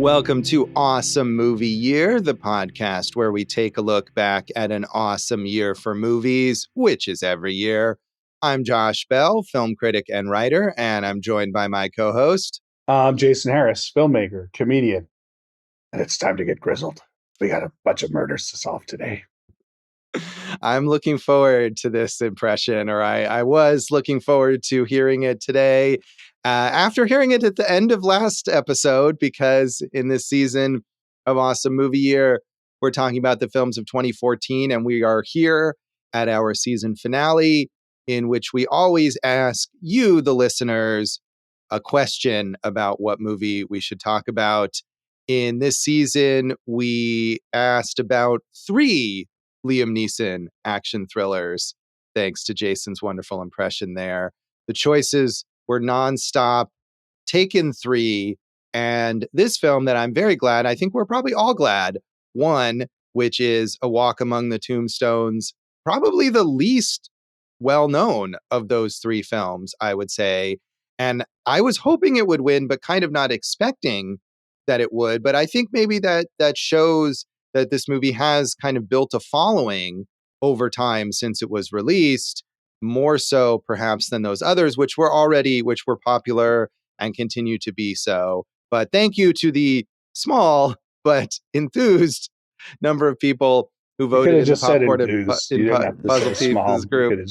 Welcome to Awesome Movie Year, the podcast where we take a look back at an awesome year for movies, which is every year. I'm Josh Bell, film critic and writer, and I'm joined by my co-host. I'm Jason Harris, filmmaker, comedian. And it's time to get grizzled. We got a bunch of murders to solve today. I'm looking forward to this impression, or I was looking forward to hearing it today. After hearing it at the end of last episode, because in this season of Awesome Movie Year, we're talking about the films of 2014, and we are here at our season finale, in which we always ask you, the listeners, a question about what movie we should talk about. In this season, we asked about 3 Liam Neeson action thrillers, thanks to Jason's wonderful impression there. The choices were nonstop, Taken 3, and this film that I'm very glad, I think we're probably all glad, won, which is A Walk Among the Tombstones, probably the least well-known of those 3 films, I would say. And I was hoping it would win, but kind of not expecting that it would. But I think maybe that shows that this movie has kind of built a following over time since it was released, more so perhaps than those others, which were popular and continue to be so. But thank you to the small but enthused number of people who voted in the Popcorn and Puzzle Pieces group.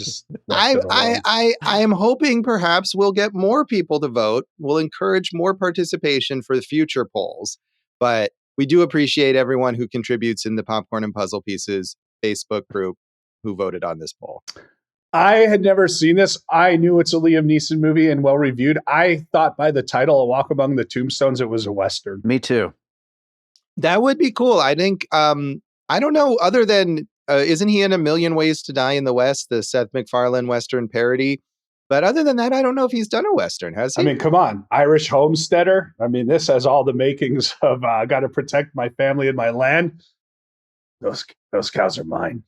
I am hoping perhaps we'll get more people to vote. We'll encourage more participation for the future polls. But we do appreciate everyone who contributes in the Popcorn and Puzzle Pieces Facebook group who voted on this poll. I had never seen this. I knew it's a Liam Neeson movie and well-reviewed. I thought by the title, A Walk Among the Tombstones, it was a Western. Me too. That would be cool. I think, I don't know, other than, isn't he in A Million Ways to Die in the West, the Seth MacFarlane Western parody? But other than that, I don't know if he's done a Western, has he? I mean, come on. Irish Homesteader. I mean, this has all the makings of got to protect my family and my land. Those cows are mine.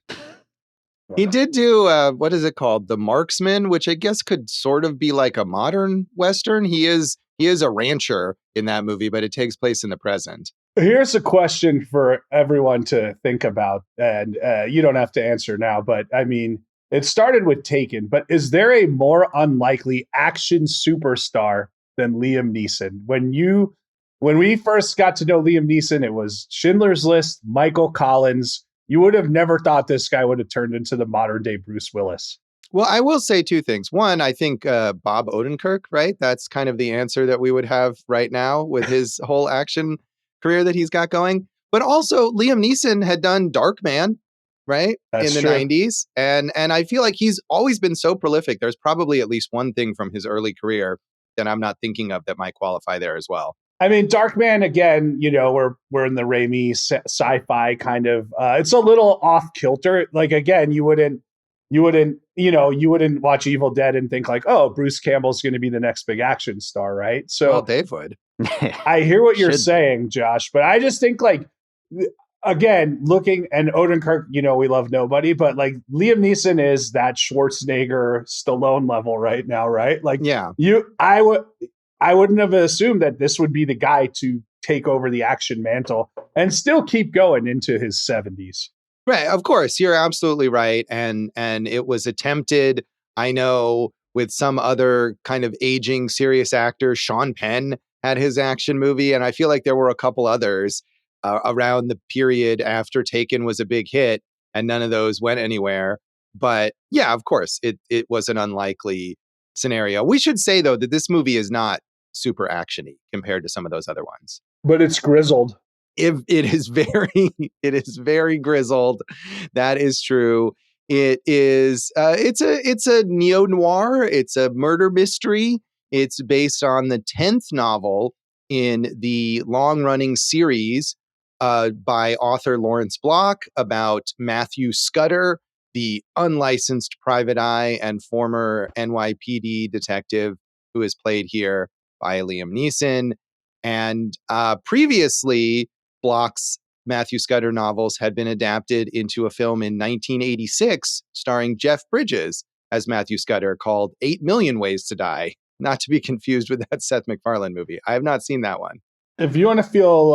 He did do, what is it called? The Marksman, which I guess could sort of be like a modern Western. He is a rancher in that movie, but it takes place in the present. Here's a question for everyone to think about, and you don't have to answer now, but I mean, it started with Taken, but is there a more unlikely action superstar than Liam Neeson? When we first got to know Liam Neeson, it was Schindler's List, Michael Collins. You would have never thought this guy would have turned into the modern day Bruce Willis. Well, I will say 2 things. One, I think Bob Odenkirk, right? That's kind of the answer that we would have right now with his whole action career that he's got going. But also, Liam Neeson had done Darkman, right? That's in the true. 90s. And I feel like he's always been so prolific. There's probably at least one thing from his early career that I'm not thinking of that might qualify there as well. I mean, Darkman, again, you know, we're in the Raimi sci-fi kind of, it's a little off kilter. Like, again, you wouldn't watch Evil Dead and think like, oh, Bruce Campbell's going to be the next big action star, right? So well, Dave would. I hear what you're saying, Josh, but I just think like, again, looking, and Odenkirk, you know, we love nobody, but like Liam Neeson is that Schwarzenegger Stallone level right now, right? Like, yeah, I wouldn't have assumed that this would be the guy to take over the action mantle and still keep going into his 70s. Right. Of course, you're absolutely right. And it was attempted, I know, with some other kind of aging serious actors. Sean Penn had his action movie, and I feel like there were a couple others around the period after Taken was a big hit, and none of those went anywhere. But yeah, of course, it was an unlikely scenario. We should say, though, that this movie is not super actiony compared to some of those other ones. But it's grizzled. It is very grizzled. That is true. It is. It's a neo-noir. It's a murder mystery. It's based on the 10th novel in the long-running series by author Lawrence Block about Matthew Scudder, the unlicensed private eye and former NYPD detective who is played here by Liam Neeson. And previously, Block's Matthew Scudder novels had been adapted into a film in 1986 starring Jeff Bridges as Matthew Scudder called 8 Million Ways to Die, not to be confused with that Seth MacFarlane movie. I have not seen that one. If you want to feel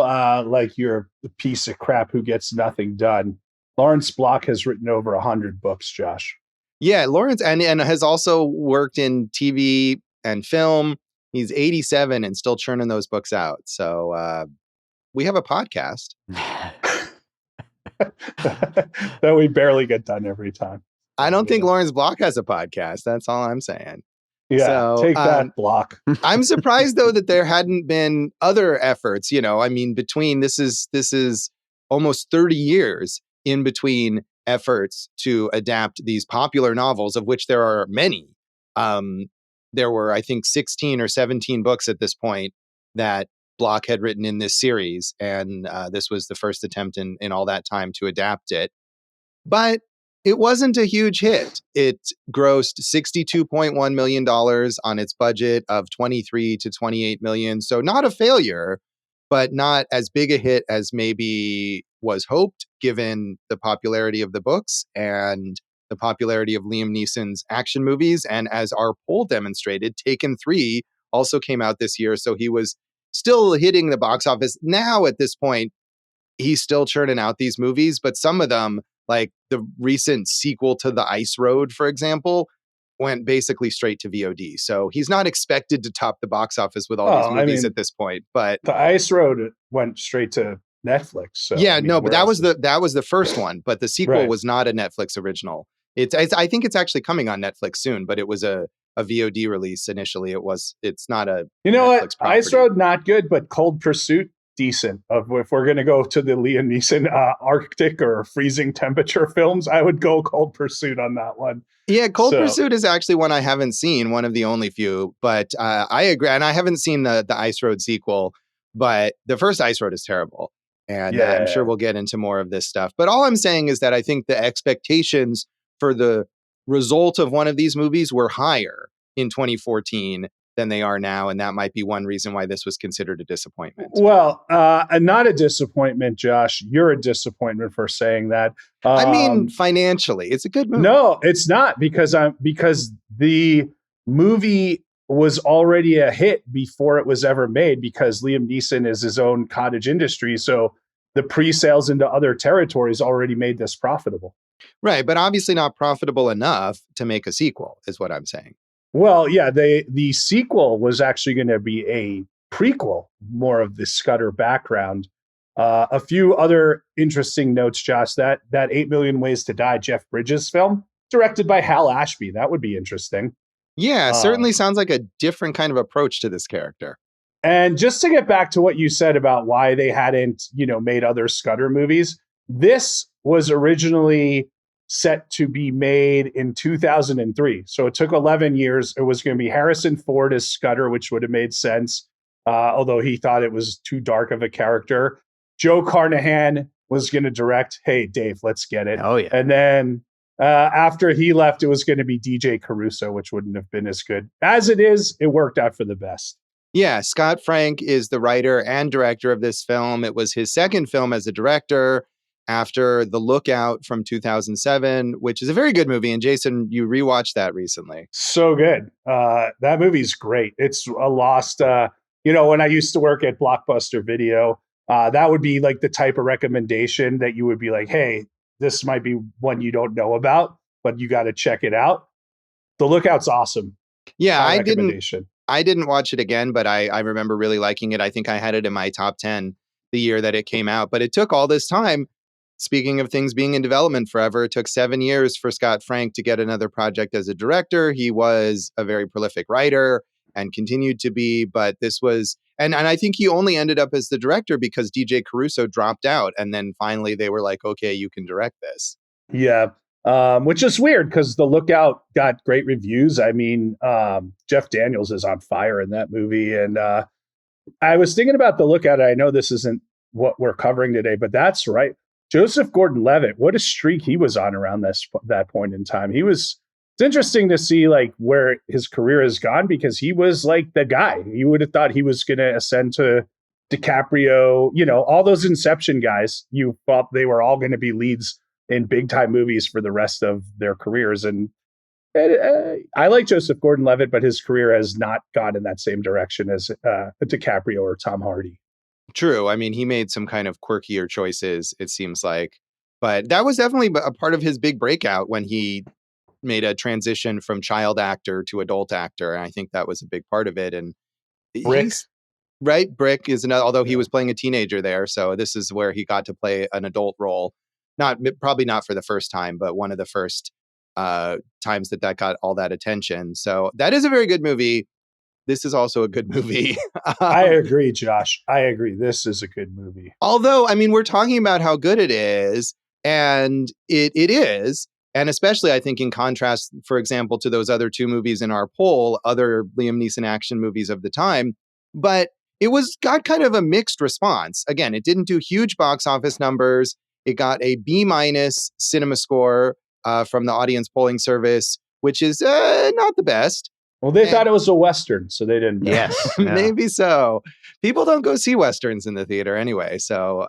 like you're a piece of crap who gets nothing done, Lawrence Block has written over 100 books, Josh. Yeah, Lawrence and has also worked in TV and film. He's 87 and still churning those books out. So we have a podcast. That we barely get done every time. I don't think Lawrence Block has a podcast. That's all I'm saying. Yeah, so, take that, Block. I'm surprised though that there hadn't been other efforts. I mean, between this is almost 30 years in between efforts to adapt these popular novels, of which there are many. There were, I think, 16 or 17 books at this point that Block had written in this series, and this was the first attempt in all that time to adapt it. But it wasn't a huge hit. It grossed $62.1 million on its budget of 23 to 28 million. So not a failure, but not as big a hit as maybe was hoped, given the popularity of the books and the popularity of Liam Neeson's action movies. And as our poll demonstrated, Taken 3 also came out this year. So he was still hitting the box office. Now, at this point, he's still churning out these movies, but some of them, like the recent sequel to The Ice Road, for example, went basically straight to VOD. So he's not expected to top the box office with all these movies at this point. But The Ice Road went straight to Netflix. So yeah, but that was the first one. But the sequel was not a Netflix original. I think it's actually coming on Netflix soon, but it was a VOD release initially. It's not a Netflix property. Ice Road, not good, but Cold Pursuit, decent. If we're going to go to the Liam Neeson Arctic or freezing temperature films, I would go Cold Pursuit on that one. Yeah, Cold Pursuit is actually one I haven't seen, one of the only few, but I agree. And I haven't seen the Ice Road sequel, but the first Ice Road is terrible. And I'm sure we'll get into more of this stuff. But all I'm saying is that I think the expectations for the result of one of these movies were higher in 2014 than they are now. And that might be one reason why this was considered a disappointment. Well, not a disappointment, Josh. You're a disappointment for saying that. I mean, financially, it's a good movie. No, it's not, because the movie was already a hit before it was ever made, because Liam Neeson is his own cottage industry. So the pre-sales into other territories already made this profitable. Right. But obviously not profitable enough to make a sequel is what I'm saying. Well, yeah, the sequel was actually going to be a prequel, more of the Scudder background. A few other interesting notes, Josh. That 8 Million Ways to Die, Jeff Bridges film, directed by Hal Ashby. That would be interesting. Yeah, certainly sounds like a different kind of approach to this character. And just to get back to what you said about why they hadn't, made other Scudder movies, this was originally set to be made in 2003. So it took 11 years. It was going to be Harrison Ford as Scudder, which would have made sense, although he thought it was too dark of a character. Joe Carnahan was going to direct. Hey, Dave, let's get it. Oh, yeah. And then after he left, it was going to be DJ Caruso, which wouldn't have been as good. As it is, it worked out for the best. Yeah, Scott Frank is the writer and director of this film. It was his second film as a director after The Lookout from 2007, which is a very good movie. And Jason, you rewatched that recently. So good. That movie's great. It's a lost, when I used to work at Blockbuster Video, that would be like the type of recommendation that you would be like, hey, this might be one you don't know about, but you got to check it out. The Lookout's awesome. Yeah, I didn't watch it again, but I remember really liking it. I think I had it in my top 10 the year that it came out, but it took all this time. Speaking of things being in development forever, it took 7 years for Scott Frank to get another project as a director. He was a very prolific writer and continued to be, but this was, and I think he only ended up as the director because DJ Caruso dropped out. And then finally they were like, okay, you can direct this. Yeah. Which is weird because The Lookout got great reviews. I mean, Jeff Daniels is on fire in that movie. And I was thinking about The Lookout. I know this isn't what we're covering today, but that's right. Joseph Gordon-Levitt, what a streak he was on around that point in time. It's interesting to see like where his career has gone, because he was like the guy. You would have thought he was going to ascend to DiCaprio, all those Inception guys. You thought they were all going to be leads in big time movies for the rest of their careers. And I like Joseph Gordon-Levitt, but his career has not gone in that same direction as DiCaprio or Tom Hardy. True. I mean, he made some kind of quirkier choices, it seems like. But that was definitely a part of his big breakout when he made a transition from child actor to adult actor. And I think that was a big part of it. And Brick. he's right. Brick is another, although he Yeah. was playing a teenager there. So this is where he got to play an adult role. Probably not for the first time, but one of the first times that got all that attention. So that is a very good movie. This is also a good movie. I um, agree, Josh. I agree. This is a good movie. Although, I mean, we're talking about how good it is, and it is. And especially, I think, in contrast, for example, to those other two movies in our poll, other Liam Neeson action movies of the time. But it got kind of a mixed response. Again, it didn't do huge box office numbers. It got a B minus cinema score from the audience polling service, which is not the best. Well, they And thought it was a Western, so they didn't know. Yes. Yeah. maybe so. People don't go see Westerns in the theater anyway. So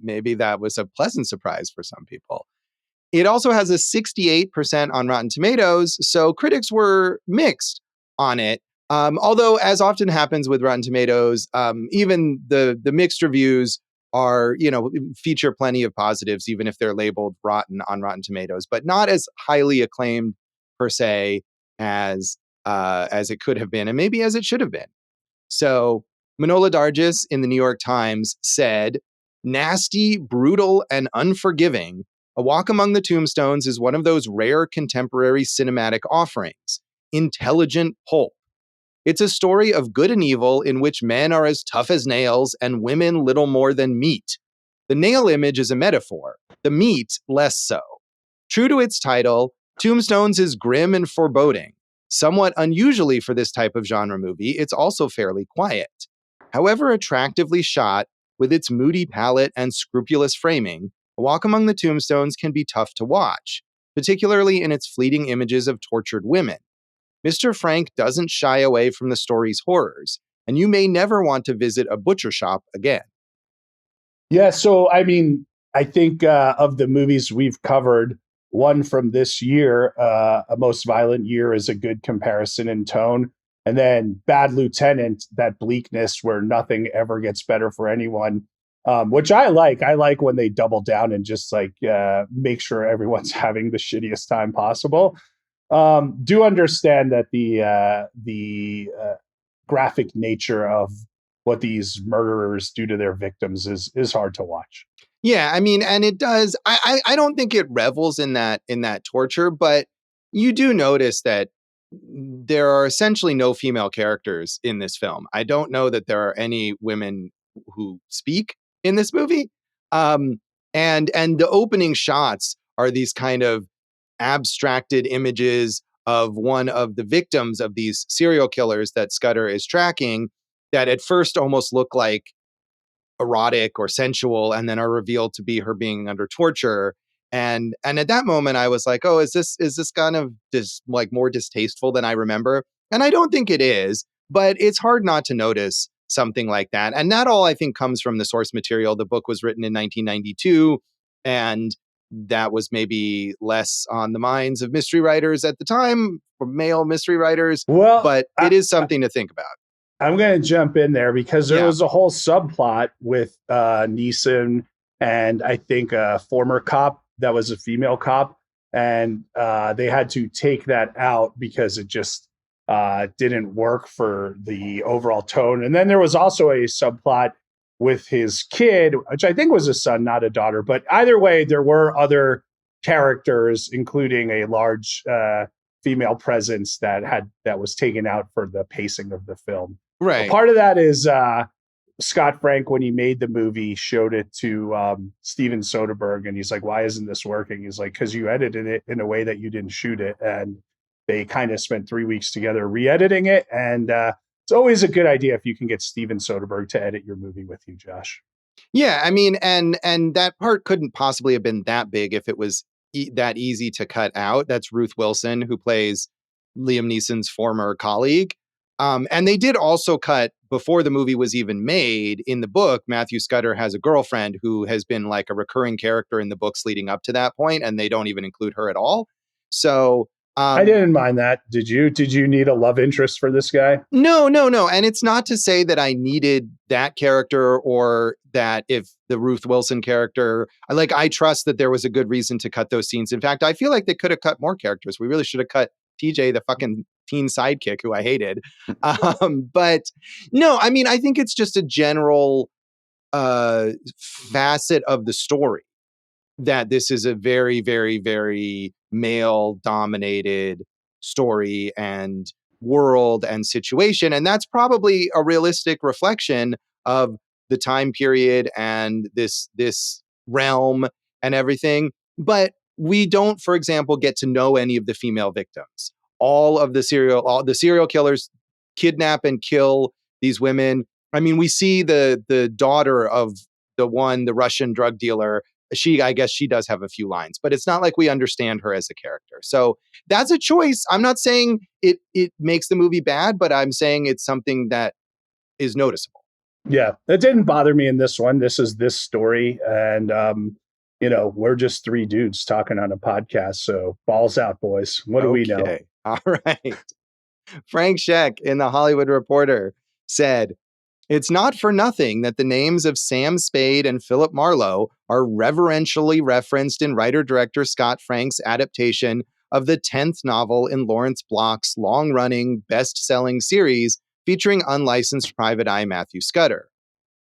maybe that was a pleasant surprise for some people. It also has a 68% on Rotten Tomatoes. So critics were mixed on it. Although, as often happens with Rotten Tomatoes, even the mixed reviews are, feature plenty of positives, even if they're labeled rotten on Rotten Tomatoes, but not as highly acclaimed per se as it could have been, and maybe as it should have been. So Manohla Dargis in the New York Times said, "Nasty, brutal, and unforgiving, A Walk Among the Tombstones is one of those rare contemporary cinematic offerings. Intelligent pulp. It's a story of good and evil in which men are as tough as nails and women little more than meat. The nail image is a metaphor, the meat less so. True to its title, Tombstones is grim and foreboding. Somewhat unusually for this type of genre movie, it's also fairly quiet. However attractively shot, with its moody palette and scrupulous framing, A Walk Among the Tombstones can be tough to watch, particularly in its fleeting images of tortured women. Mr. Frank doesn't shy away from the story's horrors, and you may never want to visit a butcher shop again." Yeah, so I mean, I think of the movies we've covered, one from this year, A Most Violent Year, is a good comparison in tone. And then Bad Lieutenant, that bleakness where nothing ever gets better for anyone, which I like. I like when they double down and just like make sure everyone's having the shittiest time possible. Do understand that the graphic nature of what these murderers do to their victims is hard to watch. Yeah, I mean, and it does. I don't think it revels in that torture, but you do notice that there are essentially no female characters in this film. I don't know that there are any women who speak in this movie. Um, and the opening shots are these kind of abstracted images of one of the victims of these serial killers that Scudder is tracking that at first almost look like erotic or sensual and then are revealed to be her being under torture. And at that moment I was like, oh, is this kind of like more distasteful than I remember? And I don't think it is, but it's hard not to notice something like that. And that all I think comes from the source material. The book was written in 1992, and that was maybe less on the minds of mystery writers at the time, or male mystery writers, Well, but it is something to think about. I'm going to jump in there because there was a whole subplot with Neeson and I think a former cop that was a female cop. And they had to take that out because it just didn't work for the overall tone. And then there was also a subplot with his kid, which I think was a son, not a daughter. But either way, there were other characters, including a large female presence that was taken out for the pacing of the film. Right. Part of that is Scott Frank, when he made the movie, showed it to Steven Soderbergh, and he's like, "Why isn't this working?" He's like, "Because you edited it in a way that you didn't shoot it." And they kind of spent 3 weeks together re-editing it. And it's always a good idea if you can get Steven Soderbergh to edit your movie with you, Josh. Yeah, I mean, and that part couldn't possibly have been that big if it was that easy to cut out. That's Ruth Wilson, who plays Liam Neeson's former colleague. And they did also cut, before the movie was even made, in the book, Matthew Scudder has a girlfriend who has been like a recurring character in the books leading up to that point, and they don't even include her at all. So I didn't mind that. Did you? Did you need a love interest for this guy? No. And it's not to say that I needed that character or that if the Ruth Wilson character, I trust that there was a good reason to cut those scenes. In fact, I feel like they could have cut more characters. We really should have cut TJ, the fucking teen sidekick who I hated. But no, I mean, I think it's just a general facet of the story that this is a very, very, very male dominated story and world and situation. And that's probably a realistic reflection of the time period and this realm and everything. But we don't, for example, get to know any of the female victims. All the serial killers kidnap and kill these women. I mean, we see the daughter of the Russian drug dealer. I guess she does have a few lines, but it's not like we understand her as a character. So that's a choice. I'm not saying it makes the movie bad, but I'm saying it's something that is noticeable. Yeah, it didn't bother me in this one. This is this story. And, we're just three dudes talking on a podcast. So balls out, boys. What do we know? All right. Frank Scheck in The Hollywood Reporter said, "It's not for nothing that the names of Sam Spade and Philip Marlowe are reverentially referenced in writer-director Scott Frank's adaptation of the 10th novel in Lawrence Block's long-running, best-selling series featuring unlicensed private eye Matthew Scudder.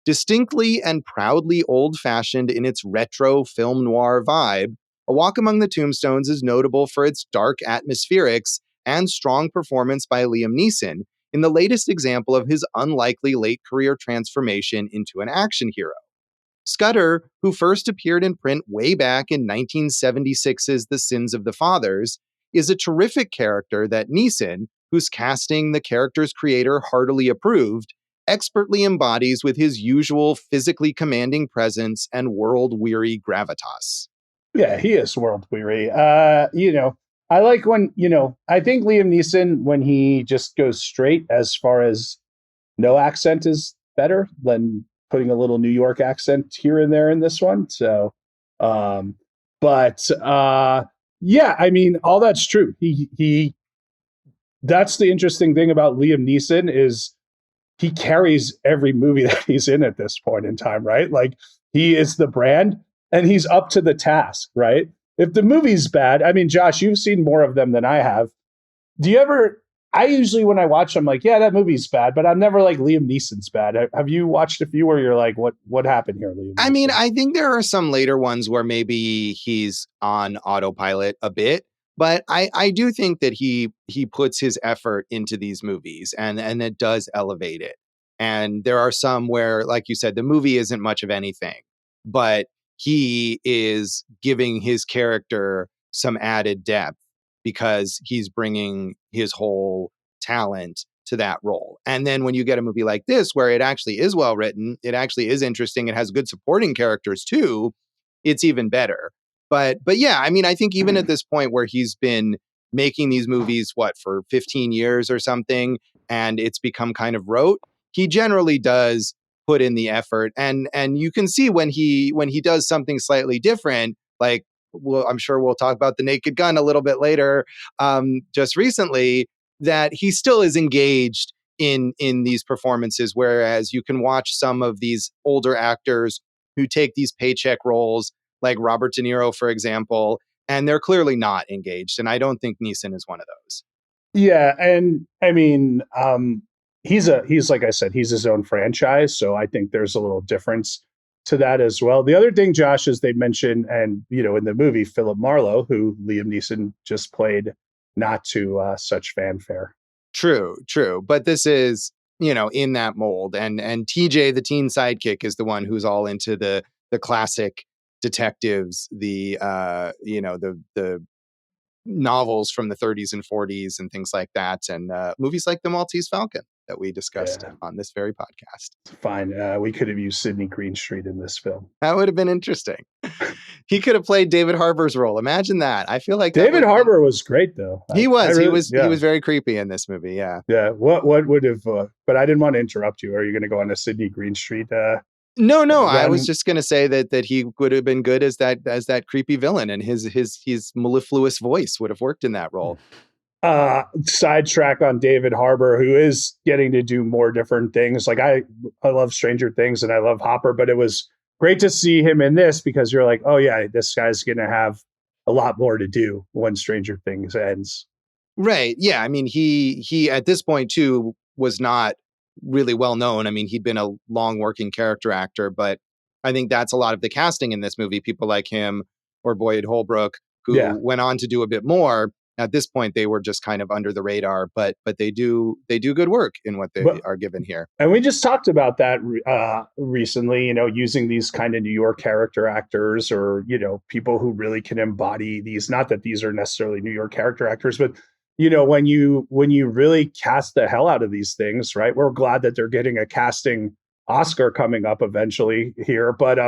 Distinctly and proudly old-fashioned in its retro film noir vibe, A Walk Among the Tombstones is notable for its dark atmospherics and strong performance by Liam Neeson in the latest example of his unlikely late career transformation into an action hero. Scudder, who first appeared in print way back in 1976's The Sins of the Fathers, is a terrific character that Neeson, whose casting the character's creator heartily approved, expertly embodies with his usual physically commanding presence and world-weary gravitas." Yeah, he is world weary. I like when, I think Liam Neeson, when he just goes straight as far as no accent is better than putting a little New York accent here and there in this one. So, yeah, I mean, all that's true. That's the interesting thing about Liam Neeson is he carries every movie that he's in at this point in time, right? Like he is the brand and he's up to the task, right? If the movie's bad, I mean, Josh, you've seen more of them than I have. I usually, when I watch them, like, yeah, that movie's bad, but I'm never like Liam Neeson's bad. Have you watched a few where you're like, what happened here, Liam Neeson? I mean, I think there are some later ones where maybe he's on autopilot a bit, but I do think that he puts his effort into these movies and it does elevate it. And there are some where, like you said, the movie isn't much of anything, but he is giving his character some added depth because he's bringing his whole talent to that role. And then when you get a movie like this, where it actually is well written, it actually is interesting, it has good supporting characters too, it's even better. But yeah, I mean, I think even at this point where he's been making these movies, for 15 years or something, and it's become kind of rote, he generally does put in the effort. And you can see when he does something slightly different, like, well, I'm sure we'll talk about The Naked Gun a little bit later, just recently, that he still is engaged in these performances, whereas you can watch some of these older actors who take these paycheck roles, like Robert De Niro, for example, and they're clearly not engaged. And I don't think Neeson is one of those. Yeah, and I mean, he's like I said, he's his own franchise, so I think there's a little difference to that as well. The other thing, Josh, is they mentioned, and in the movie, Philip Marlowe, who Liam Neeson just played, not to such fanfare. True. But this is, in that mold. And TJ, the teen sidekick, is the one who's all into the classic detectives, the novels from the 30s and 40s and things like that, and movies like The Maltese Falcon that we discussed on this very podcast. Fine. We could have used Sidney Greenstreet in this film. That would have been interesting. He could have played David Harbour's role. Imagine that. I feel like David Harbour was great, though. He was. He was very creepy in this movie. Yeah. Yeah. What would have? But I didn't want to interrupt you. Are you going to go on a Sidney Greenstreet No. I was Then just gonna say that he would have been good as that creepy villain, and his mellifluous voice would have worked in that role. Sidetrack on David Harbour, who is getting to do more different things. Like I love Stranger Things and I love Hopper, but it was great to see him in this because you're like, oh yeah, this guy's gonna have a lot more to do when Stranger Things ends. Right. Yeah. I mean, he at this point too was not really well known. I mean, he'd been a long working character actor, but I think that's a lot of the casting in this movie. People like him or Boyd Holbrook, Yeah. who went on to do a bit more. At this point, they were just kind of under the radar, but they do good work in what they But are given here. and we just talked about that recently, using these kind of New York character actors or, people who really can embody these, not that these are necessarily New York character actors, but when you really cast the hell out of these things, right? We're glad that they're getting a casting Oscar coming up eventually here. But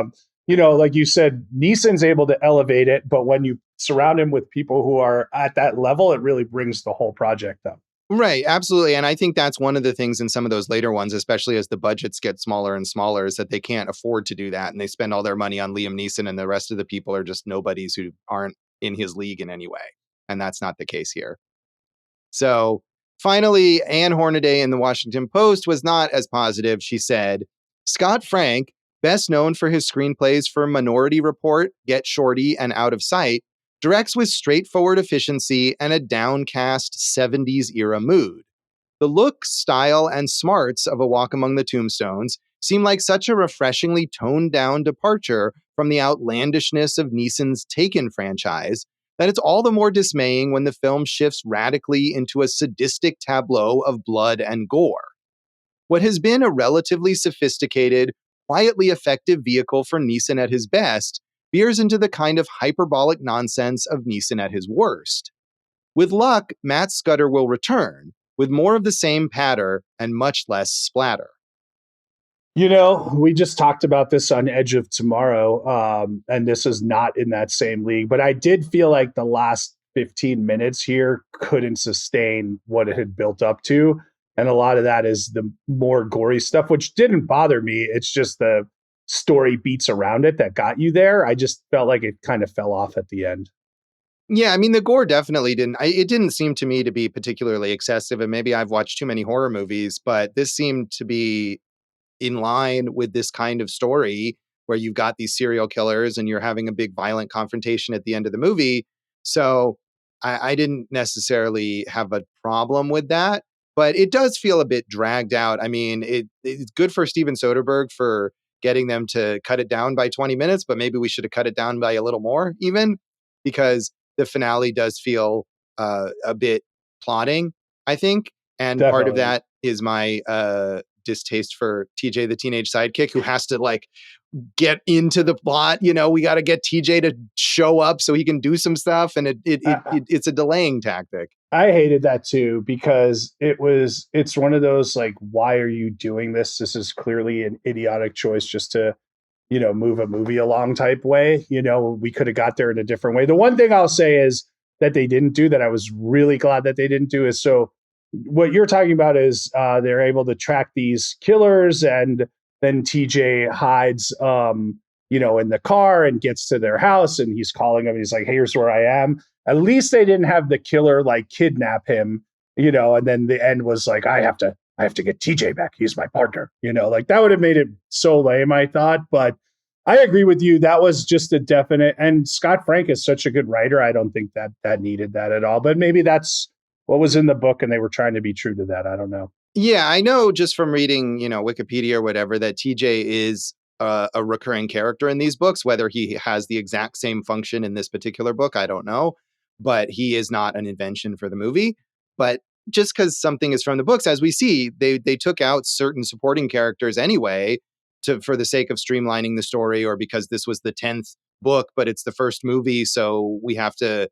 like you said, Neeson's able to elevate it, but when you surround him with people who are at that level, it really brings the whole project up. Right, absolutely. And I think that's one of the things in some of those later ones, especially as the budgets get smaller and smaller, is that they can't afford to do that. And they spend all their money on Liam Neeson, and the rest of the people are just nobodies who aren't in his league in any way. And that's not the case here. So finally, Anne Hornaday in the Washington Post was not as positive. She said, Scott Frank, best known for his screenplays for Minority Report, Get Shorty, and Out of Sight, directs with straightforward efficiency and a downcast 70s era mood. The look, style, and smarts of A Walk Among the Tombstones seem like such a refreshingly toned down departure from the outlandishness of Neeson's Taken franchise that it's all the more dismaying when the film shifts radically into a sadistic tableau of blood and gore. What has been a relatively sophisticated, quietly effective vehicle for Neeson at his best veers into the kind of hyperbolic nonsense of Neeson at his worst. With luck, Matt Scudder will return, with more of the same patter and much less splatter. We just talked about this on Edge of Tomorrow, and this is not in that same league, but I did feel like the last 15 minutes here couldn't sustain what it had built up to. And a lot of that is the more gory stuff, which didn't bother me. It's just the story beats around it that got you there. I just felt like it kind of fell off at the end. Yeah, I mean, the gore definitely didn't. It didn't seem to me to be particularly excessive, and maybe I've watched too many horror movies, but this seemed to be in line with this kind of story where you've got these serial killers and you're having a big violent confrontation at the end of the movie. So I didn't necessarily have a problem with that, but it does feel a bit dragged out. I mean, it's good for Steven Soderbergh for getting them to cut it down by 20 minutes, but maybe we should have cut it down by a little more even, because the finale does feel a bit plotting, I think. And part of Definitely. that is my distaste for TJ, the teenage sidekick, who has to like get into the plot. We got to get TJ to show up so he can do some stuff, and it's a delaying tactic. I hated that too because it's one of those like, why are you doing this? This is clearly an idiotic choice just to, move a movie along type way. We could have got there in a different way. The one thing I'll say is that they didn't do that I was really glad that they didn't do is so what you're talking about is they're able to track these killers and then TJ hides in the car and gets to their house and he's calling them and he's like, hey, here's where I am. At least they didn't have the killer like kidnap him, and then the end was like, I have to get TJ back. He's my partner, like that would have made it so lame, I thought. But I agree with you. That was just a definite, and Scott Frank is such a good writer. I don't think that needed that at all, but maybe that's what was in the book and they were trying to be true to that. I don't know. Yeah, I know just from reading, Wikipedia or whatever, that TJ is a recurring character in these books. Whether he has the exact same function in this particular book, I don't know. But he is not an invention for the movie. But just because something is from the books, as we see, they took out certain supporting characters anyway for the sake of streamlining the story, or because this was the 10th book, but it's the first movie, so we have to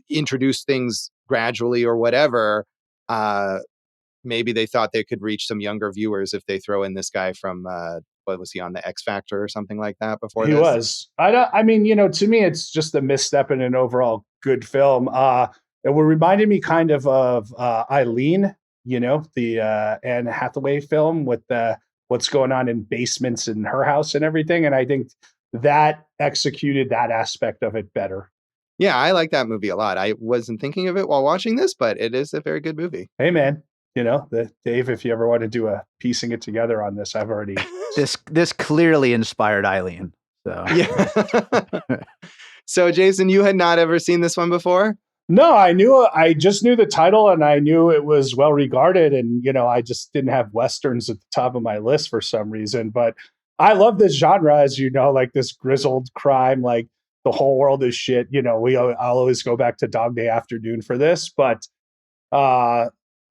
introduce things gradually or whatever. Maybe they thought they could reach some younger viewers if they throw in this guy from what was he on, the X Factor or something like that before He this? was. I mean, to me, it's just a misstep in an overall good film. It reminded me kind of Eileen, the Anne Hathaway film with the what's going on in basements in her house and everything. And I think that executed that aspect of it better. Yeah, I like that movie a lot. I wasn't thinking of it while watching this, but it is a very good movie. Hey, man, Dave, if you ever want to do a piecing it together on this, I've already. This clearly inspired Eileen. So yeah. So, Jason, you had not ever seen this one before? No, I just knew the title and I knew it was well regarded. And, I just didn't have Westerns at the top of my list for some reason. But I love this genre, as you know, like this grizzled crime, like the whole world is shit. I'll always go back to Dog Day Afternoon for this. But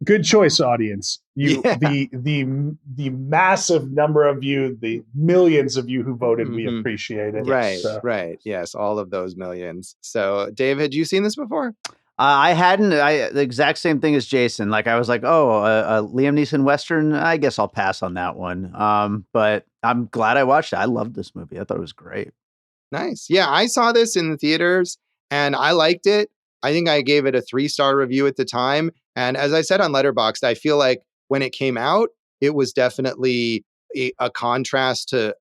good choice, audience. The massive number of you, the millions of you who voted, we appreciate it. Right, right. Yes, all of those millions. So, Dave, had you seen this before? I hadn't. The exact same thing as Jason. Like I was like, oh, a Liam Neeson Western. I guess I'll pass on that one. But I'm glad I watched it. I loved this movie. I thought it was great. Nice. Yeah, I saw this in the theaters and I liked it. I think I gave it a 3-star review at the time. And as I said on Letterboxd, I feel like when it came out, it was definitely a contrast to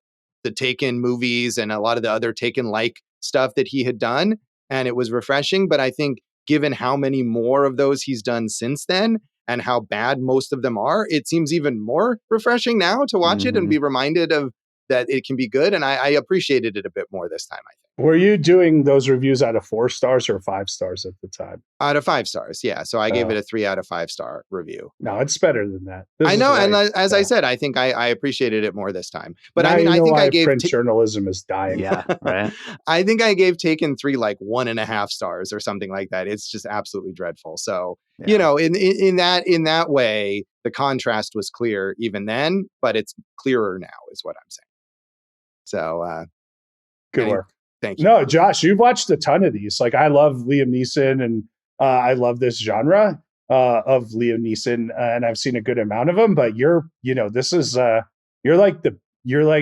the Taken movies and a lot of the other Taken-like stuff that he had done. And it was refreshing. But I think given how many more of those he's done since then and how bad most of them are, it seems even more refreshing now to watch it and be reminded of that it can be good. And I appreciated it a bit more this time, I think. Were you doing those reviews out of 4 stars or 5 stars at the time? Out of 5 stars, yeah. So I gave it a 3 out of 5 star review. No, it's better than that. I know, and as I said, I think I appreciated it more this time. But now I mean, I think I gave print journalism is dying. Yeah, right. I think I gave Taken 3 like 1.5 stars or something like that. It's just absolutely dreadful. So in that way, the contrast was clear even then, but it's clearer now, is what I'm saying. So good work. Thank you. No, Josh, you've watched a ton of these. Like I love Liam Neeson and I love this genre of Liam Neeson and I've seen a good amount of them, but you're like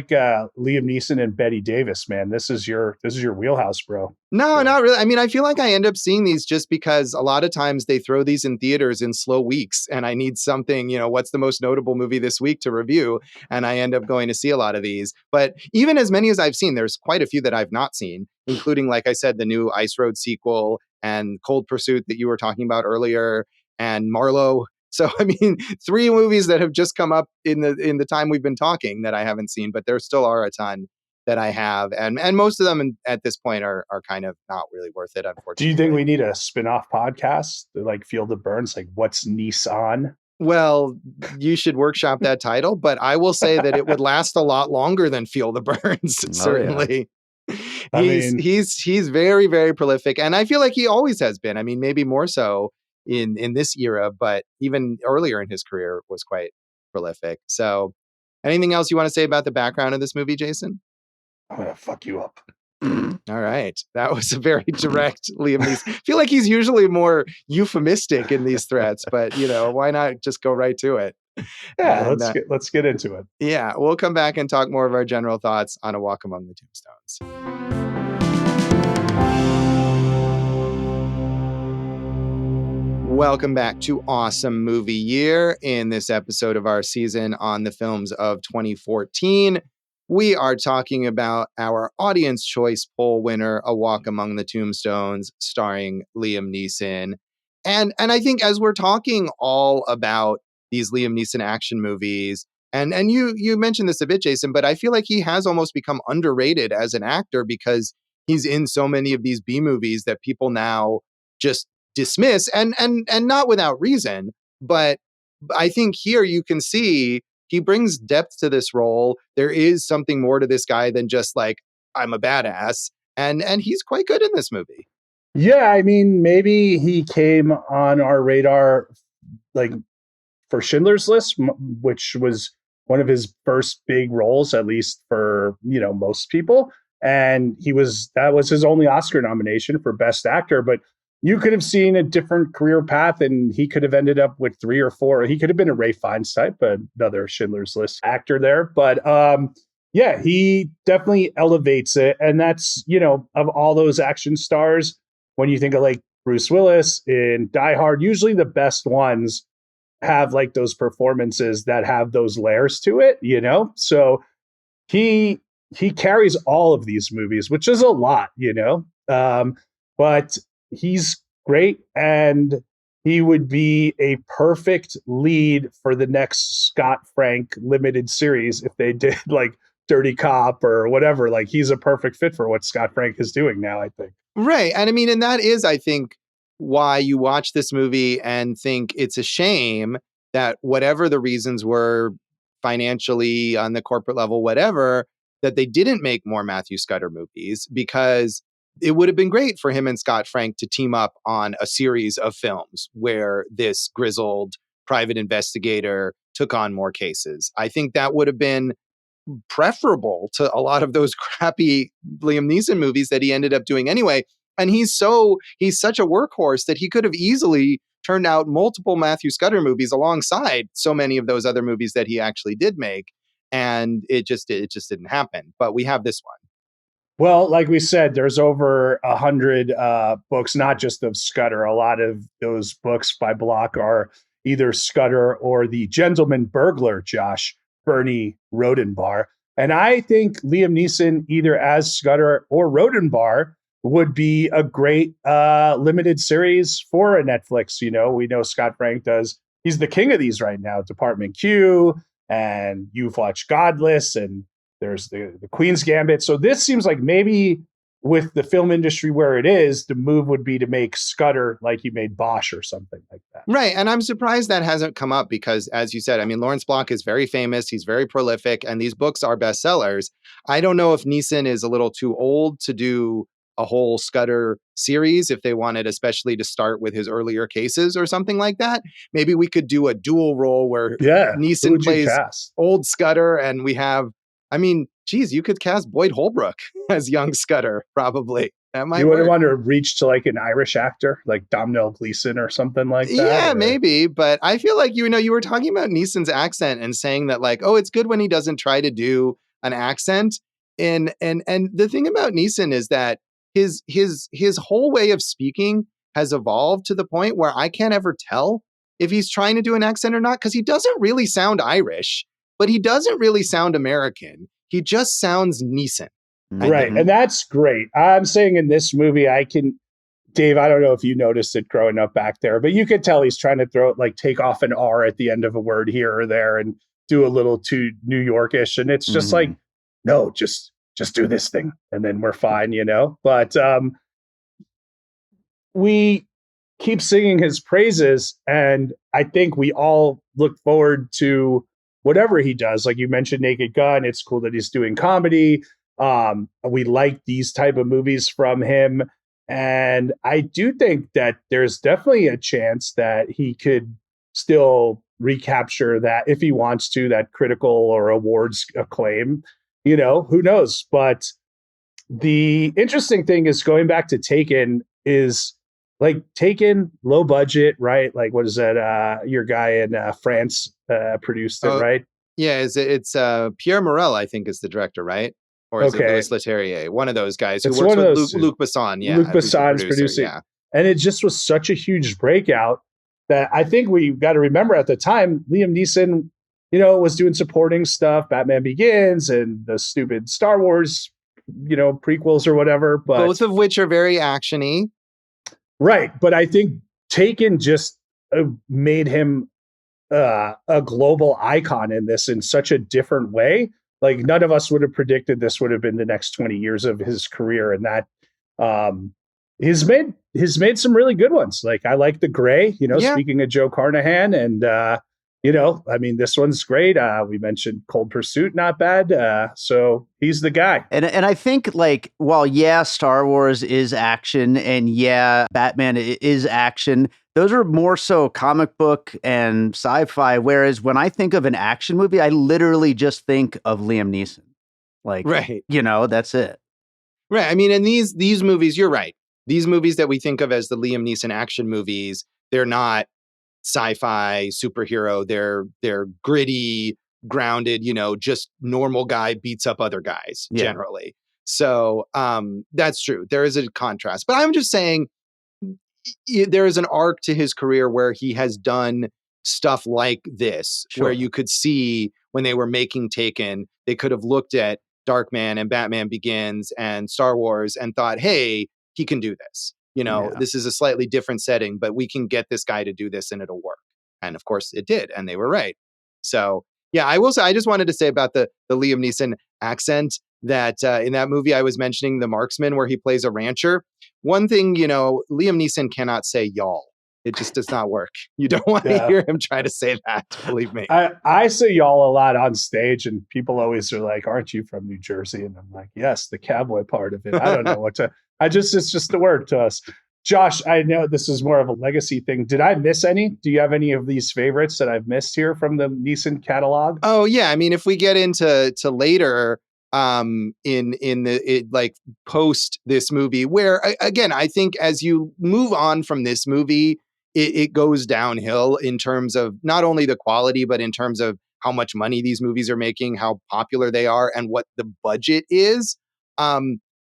Liam Neeson and Betty Davis, man. This is your wheelhouse, bro. No, not really. I mean, I feel like I end up seeing these just because a lot of times they throw these in theaters in slow weeks and I need something, what's the most notable movie this week to review? And I end up going to see a lot of these. But even as many as I've seen, there's quite a few that I've not seen, including, like I said, the new Ice Road sequel and Cold Pursuit that you were talking about earlier and Marlowe. So, I mean, 3 movies that have just come up in the time we've been talking that I haven't seen, but there still are a ton that I have. And most of them at this point are kind of not really worth it, unfortunately. Do you think we need a spin-off podcast like Field of Burns? Like what's Neeson? Well, you should workshop that title, but I will say that it would last a lot longer than Field of Burns, certainly. Yeah. He's very, very prolific. And I feel like he always has been. I mean, maybe more so in this era, but even earlier in his career was quite prolific. So anything else you want to say about the background of this movie, Jason? I'm going to fuck you up. All right. That was a very direct Liam Neeson. I feel like he's usually more euphemistic in these threats, but why not just go right to it? Yeah, and, let's get into it. Yeah, we'll come back and talk more of our general thoughts on A Walk Among the Tombstones. Welcome back to Awesome Movie Year. In this episode of our season on the films of 2014, we are talking about our audience choice poll winner, A Walk Among the Tombstones, starring Liam Neeson. And I think as we're talking all about these Liam Neeson action movies, and you mentioned this a bit, Jason, but I feel like he has almost become underrated as an actor because he's in so many of these B movies that people now just dismiss, and not without reason. But I think here you can see he brings depth to this role. There is something more to this guy than just like, I'm a badass. And he's quite good in this movie. Yeah, I mean, maybe he came on our radar like for Schindler's List, which was one of his first big roles, at least for, most people. And that was his only Oscar nomination for Best Actor. But you could have seen a different career path and he could have ended up with 3 or 4. He could have been a Ray Fiennes type, another Schindler's List actor there. But yeah, he definitely elevates it. And that's, of all those action stars, when you think of like Bruce Willis in Die Hard, usually the best ones have like those performances that have those layers to it, you know? So he carries all of these movies, which is a lot, you know? But he's great, and he would be a perfect lead for the next Scott Frank limited series if they did like Dirty Cop or whatever. Like, he's a perfect fit for what Scott Frank is doing now, I think. Right. And I mean, and that is, I think, why you watch this movie and think it's a shame that whatever the reasons were, financially, on the corporate level, whatever, that they didn't make more Matthew Scudder movies, because it would have been great for him and Scott Frank to team up on a series of films where this grizzled private investigator took on more cases. I think that would have been preferable to a lot of those crappy Liam Neeson movies that he ended up doing anyway. And he's such a workhorse that he could have easily turned out multiple Matthew Scudder movies alongside so many of those other movies that he actually did make. And it just didn't happen. But we have this one. Well, like we said, there's over 100 books, not just of Scudder. A lot of those books by Block are either Scudder or The Gentleman Burglar, Josh, Bernie Rodenbar. And I think Liam Neeson, either as Scudder or Rodenbar, would be a great limited series for a Netflix. You know, we know Scott Frank does. He's the king of these right now. Department Q, and you've watched Godless, and there's the Queen's Gambit. So this seems like maybe with the film industry where it is, the move would be to make Scudder like he made Bosch or something like that. Right. And I'm surprised that hasn't come up because, as you said, I mean, Lawrence Block is very famous. He's very prolific, and these books are bestsellers. I don't know if Neeson is a little too old to do a whole Scudder series, if they wanted especially to start with his earlier cases or something like that. Maybe we could do a dual role where Neeson plays old Scudder, and we have, I mean, geez, you could cast Boyd Holbrook as young Scudder, probably. That might You wouldn't work. want to reach to like an Irish actor, like Domhnall Gleeson or something like that? Yeah, or... maybe. But I feel like, you know, you were talking about Neeson's accent and saying that, like, oh, it's good when he doesn't try to do an accent. And the thing about Neeson is that his whole way of speaking has evolved to the point where I can't ever tell if he's trying to do an accent or not, because he doesn't really sound Irish, but he doesn't really sound American. He just sounds Neeson. Right. And that's great. I'm saying in this movie, Dave, I don't know if you noticed it growing up back there, but you could tell he's trying to take off an R at the end of a word here or there and do a little too New Yorkish. And it's just like, no, just do this thing and then we're fine, you know? But we keep singing his praises, and I think we all look forward to whatever he does. Like you mentioned Naked Gun, it's cool that he's doing comedy. We like these type of movies from him. And I do think that there's definitely a chance that he could still recapture that, if he wants to, that critical or awards acclaim. You know, who knows? But the interesting thing is, going back to Taken, is like Taken, low budget, right? Like, what is that? Your guy in France produced it, right? Yeah, it's Pierre Morel, I think, is the director, right? Or is it Louis Leterrier? One of those guys who works with Luc Besson. Yeah, Luc Besson's producing. Yeah. And it just was such a huge breakout that I think we got to remember at the time, Liam Neeson, you know, was doing supporting stuff, Batman Begins and the stupid Star Wars, you know, prequels or whatever. But both of which are very action-y. Right. But I think Taken just made him a global icon in this in such a different way. Like, none of us would have predicted this would have been the next 20 years of his career. And that he's made some really good ones. Like, I like The Gray, you know, speaking of Joe Carnahan, and you know, I mean, this one's great. We mentioned Cold Pursuit, not bad. So he's the guy. And I think, like, while Star Wars is action, and Batman is action, those are more so comic book and sci-fi. Whereas when I think of an action movie, I literally just think of Liam Neeson. Like, right. You know, that's it. Right. I mean, and these movies, you're right. These movies that we think of as the Liam Neeson action movies, they're not sci-fi superhero. They're gritty, grounded, you know, just normal guy beats up other guys generally. So that's true. There is a contrast, but I'm just saying there is an arc to his career where he has done stuff like this, Sure. where you could see when they were making Taken, they could have looked at Darkman and Batman Begins and Star Wars and thought, hey, he can do this. Yeah. This is a slightly different setting, but we can get this guy to do this and it'll work. And of course it did. And they were right. So yeah, I will say, I just wanted to say about the Liam Neeson accent that in that movie I was mentioning, The Marksman, where he plays a rancher. One thing, Liam Neeson cannot say y'all. It just does not work. You don't want to Yeah. hear him try to say that, believe me. I say y'all a lot on stage, and people always are like, aren't you from New Jersey? And I'm like, yes, the cowboy part of it. I don't know what to, it's just a word to us. Josh, I know this is more of a legacy thing. Did I miss any? Do you have any of these favorites that I've missed here from the Neeson catalog? Oh yeah. I mean, if we get into later, like post this movie, where again, I think as you move on from this movie, it goes downhill in terms of not only the quality, but in terms of how much money these movies are making, how popular they are, and what the budget is.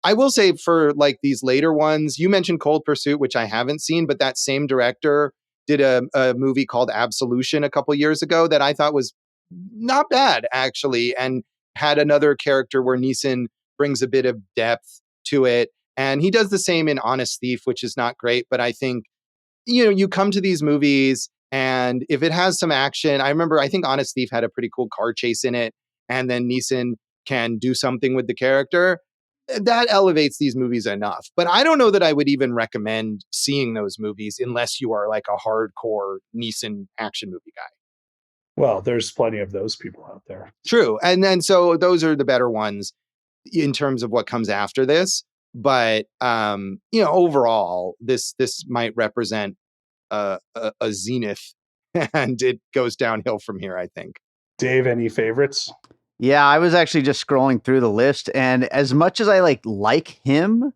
I will say for like these later ones, you mentioned Cold Pursuit, which I haven't seen, but that same director did a movie called Absolution a couple years ago that I thought was not bad, actually, and had another character where Neeson brings a bit of depth to it. And he does the same in Honest Thief, which is not great, but I think you come to these movies and if it has some action, I think Honest Thief had a pretty cool car chase in it. And then Neeson can do something with the character. That elevates these movies enough. But I don't know that I would even recommend seeing those movies unless you are like a hardcore Neeson action movie guy. Well, there's plenty of those people out there. True. And then so those are the better ones in terms of what comes after this. But overall, this might represent a zenith, and it goes downhill from here, I think. Dave, any favorites? Yeah, I was actually just scrolling through the list, and as much as I like him,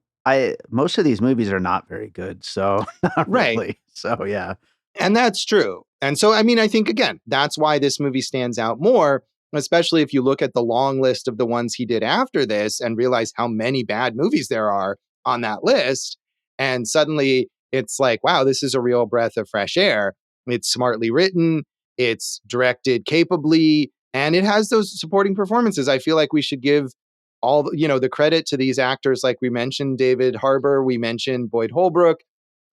most of these movies are not very good. So not Right. really. So yeah. And that's true. And so, I mean, I think, again, that's why this movie stands out more, especially if you look at the long list of the ones he did after this and realize how many bad movies there are on that list. And suddenly it's like, wow, this is a real breath of fresh air. It's smartly written, it's directed capably, and it has those supporting performances. I feel like we should give all the credit to these actors. Like we mentioned David Harbour, we mentioned Boyd Holbrook.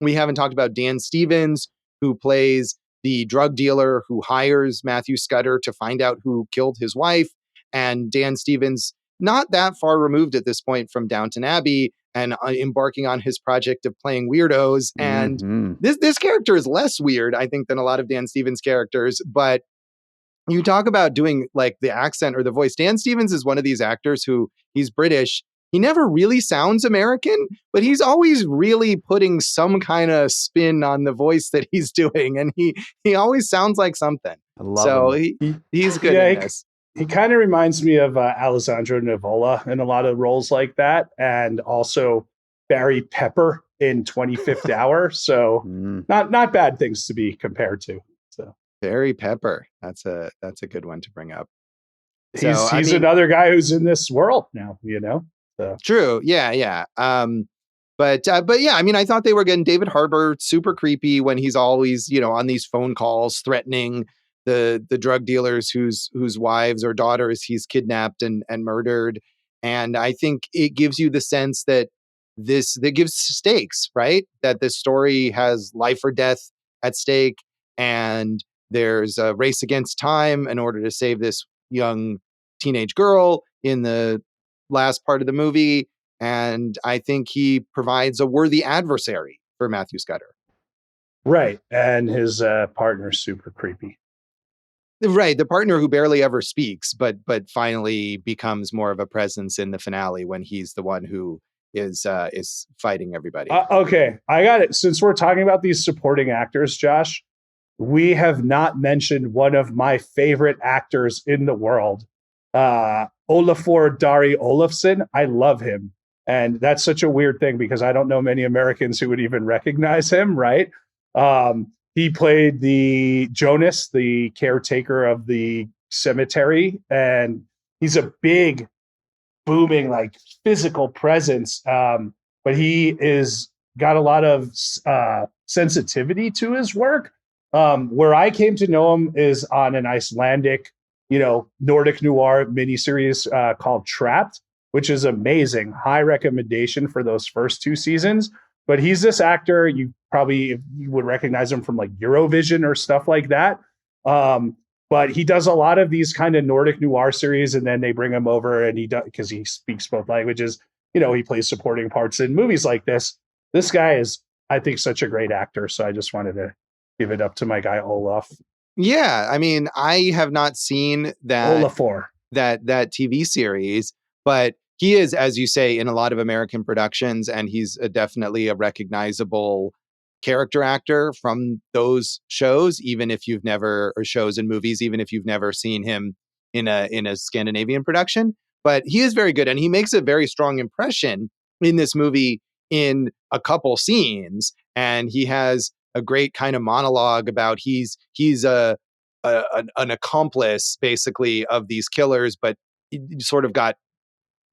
We haven't talked about Dan Stevens, who plays the drug dealer who hires Matthew Scudder to find out who killed his wife. And Dan Stevens, not that far removed at this point from Downton Abbey and embarking on his project of playing weirdos. And this character is less weird, I think, than a lot of Dan Stevens' characters. But you talk about doing like the accent or the voice. Dan Stevens is one of these actors who he's British. He never really sounds American, but he's always really putting some kind of spin on the voice that he's doing. And he always sounds like something. I love him. He's good in this. He kind of reminds me of Alessandro Nivola in a lot of roles like that. And also Barry Pepper in 25th Hour. So not bad things to be compared to. So Barry Pepper. That's a good one to bring up. He's another guy who's in this world now, So. True. Yeah. But yeah, I mean, I thought they were getting David Harbour super creepy when he's always, on these phone calls threatening the drug dealers whose wives or daughters he's kidnapped and murdered. And I think it gives you the sense that that gives stakes, right? That this story has life or death at stake, and there's a race against time in order to save this young teenage girl in the last part of the movie. And I think he provides a worthy adversary for Matthew Scudder. Right. And his partner's super creepy. Right. The partner who barely ever speaks, but finally becomes more of a presence in the finale when he's the one who is fighting everybody. Okay. I got it. Since we're talking about these supporting actors, Josh, we have not mentioned one of my favorite actors in the world, Olafur Dari Olafsson. I love him. And that's such a weird thing because I don't know many Americans who would even recognize him, right? He played the Jonas, the caretaker of the cemetery, and he's a big, booming, like physical presence. But he is got a lot of sensitivity to his work. Where I came to know him is on an Icelandic, Nordic noir miniseries called Trapped, which is amazing. High recommendation for those first 2 seasons. But he's this actor, you would recognize him from like Eurovision or stuff like that. But he does a lot of these kind of Nordic noir series, and then they bring him over, and he does, because he speaks both languages. He plays supporting parts in movies like this. This guy is, I think, such a great actor. So I just wanted to give it up to my guy Olaf. Yeah, I mean, I have not seen that Olafur. that TV series, but he is, as you say, in a lot of American productions, and he's definitely a recognizable character actor from those shows, even if you've never, or shows and movies, even if you've never seen him in a Scandinavian production. But he is very good, and he makes a very strong impression in this movie in a couple scenes, and he has a great kind of monologue about he's an accomplice basically of these killers, but he sort of got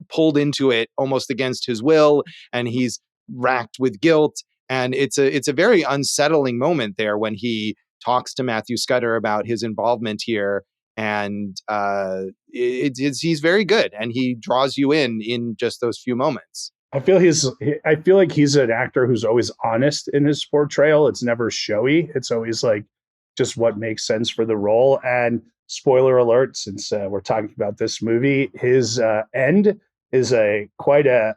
pulled into it almost against his will, and he's racked with guilt. And it's a very unsettling moment there when he talks to Matthew Scudder about his involvement here. And he's very good, and he draws you in just those few moments. I feel like he's an actor who's always honest in his portrayal. It's never showy. It's always like just what makes sense for the role. And spoiler alert, since we're talking about this movie, his end is quite a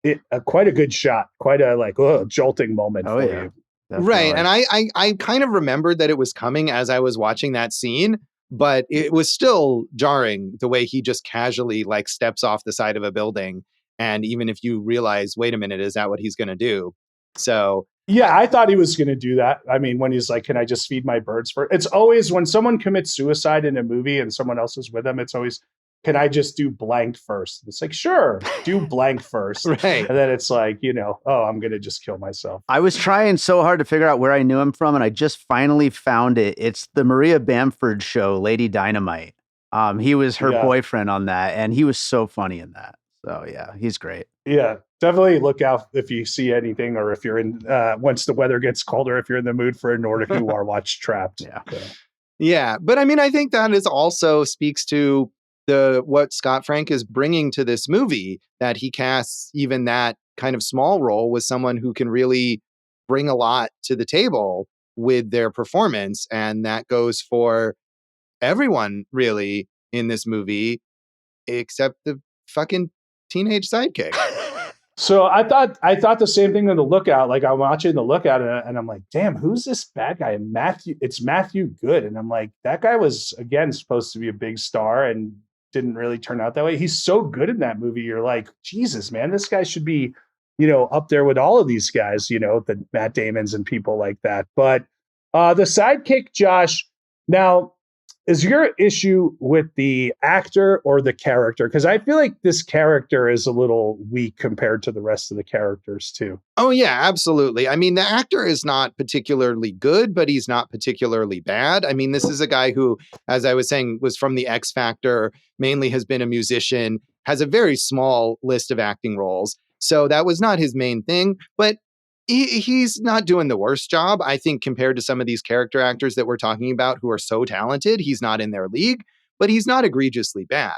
good shot, quite a jolting moment for you. Definitely. Right. And I kind of remembered that it was coming as I was watching that scene, but it was still jarring the way he just casually like steps off the side of a building. And even if you realize, wait a minute, is that what he's going to do? So yeah, I thought he was going to do that. I mean, when he's like, can I just feed my birds first? It's always when someone commits suicide in a movie and someone else is with them, it's always, can I just do blank first? It's like, sure, do blank first. Right. And then it's like, I'm going to just kill myself. I was trying so hard to figure out where I knew him from, and I just finally found it. It's the Maria Bamford show, Lady Dynamite. He was her boyfriend on that, and he was so funny in that. So yeah, he's great. Yeah, definitely look out if you see anything, or if you're in, once the weather gets colder, if you're in the mood for a Nordic noir, watch Trapped. Yeah. But I mean, I think that is also speaks to what Scott Frank is bringing to this movie, that he casts even that kind of small role with someone who can really bring a lot to the table with their performance. And that goes for everyone really in this movie, except the fucking teenage sidekick. So I thought the same thing in The Lookout. Like, I'm watching The Lookout and I'm like, damn, who's this bad guy? It's Matthew Good. And I'm like, that guy was, again, supposed to be a big star and didn't really turn out that way. He's so good in that movie. You're like, Jesus, man, this guy should be, up there with all of these guys, the Matt Damons and people like that. But the sidekick, Josh, now, is your issue with the actor or the character? Because I feel like this character is a little weak compared to the rest of the characters too. Oh yeah, absolutely. I mean, the actor is not particularly good, but he's not particularly bad. I mean, this is a guy who, as I was saying, was from the X Factor, mainly has been a musician, has a very small list of acting roles. So that was not his main thing, but he's not doing the worst job, I think, compared to some of these character actors that we're talking about who are so talented. He's not in their league, but he's not egregiously bad.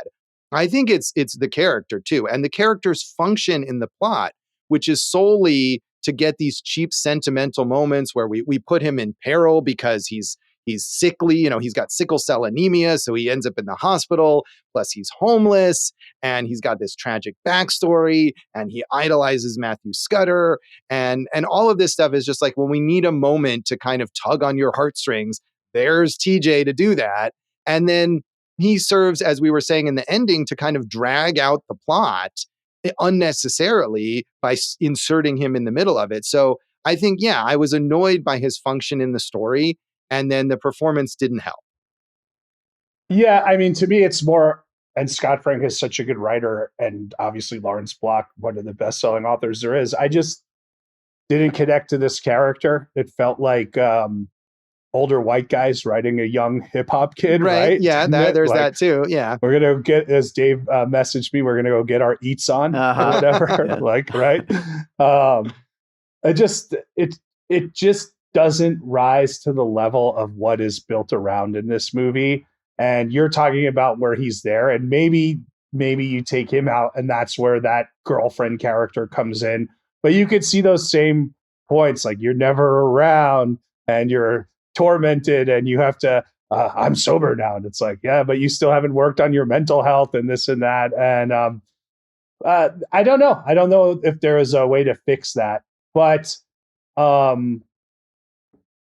I think it's the character too, and the character's function in the plot, which is solely to get these cheap sentimental moments where we put him in peril because he's sickly, he's got sickle cell anemia, so he ends up in the hospital, plus he's homeless, and he's got this tragic backstory, and he idolizes Matthew Scudder, and all of this stuff is just like, when we need a moment to kind of tug on your heartstrings, there's TJ to do that. And then he serves, as we were saying in the ending, to kind of drag out the plot unnecessarily by inserting him in the middle of it. So I think, I was annoyed by his function in the story, and then the performance didn't help. Yeah, I mean, to me, it's more, and Scott Frank is such a good writer, and obviously Lawrence Block, one of the best-selling authors there is. I just didn't connect to this character. It felt like older white guys writing a young hip-hop kid, right? Yeah, there's that too, yeah. We're going to get, as Dave messaged me, we're going to go get our eats on, or whatever, right? It just doesn't rise to the level of what is built around in this movie. And you're talking about where he's there, and maybe you take him out, and that's where that girlfriend character comes in. But you could see those same points, like you're never around, and you're tormented, and you have to. I'm sober now, and it's like, yeah, but you still haven't worked on your mental health and this and that. And I don't know. I don't know if there is a way to fix that, but um,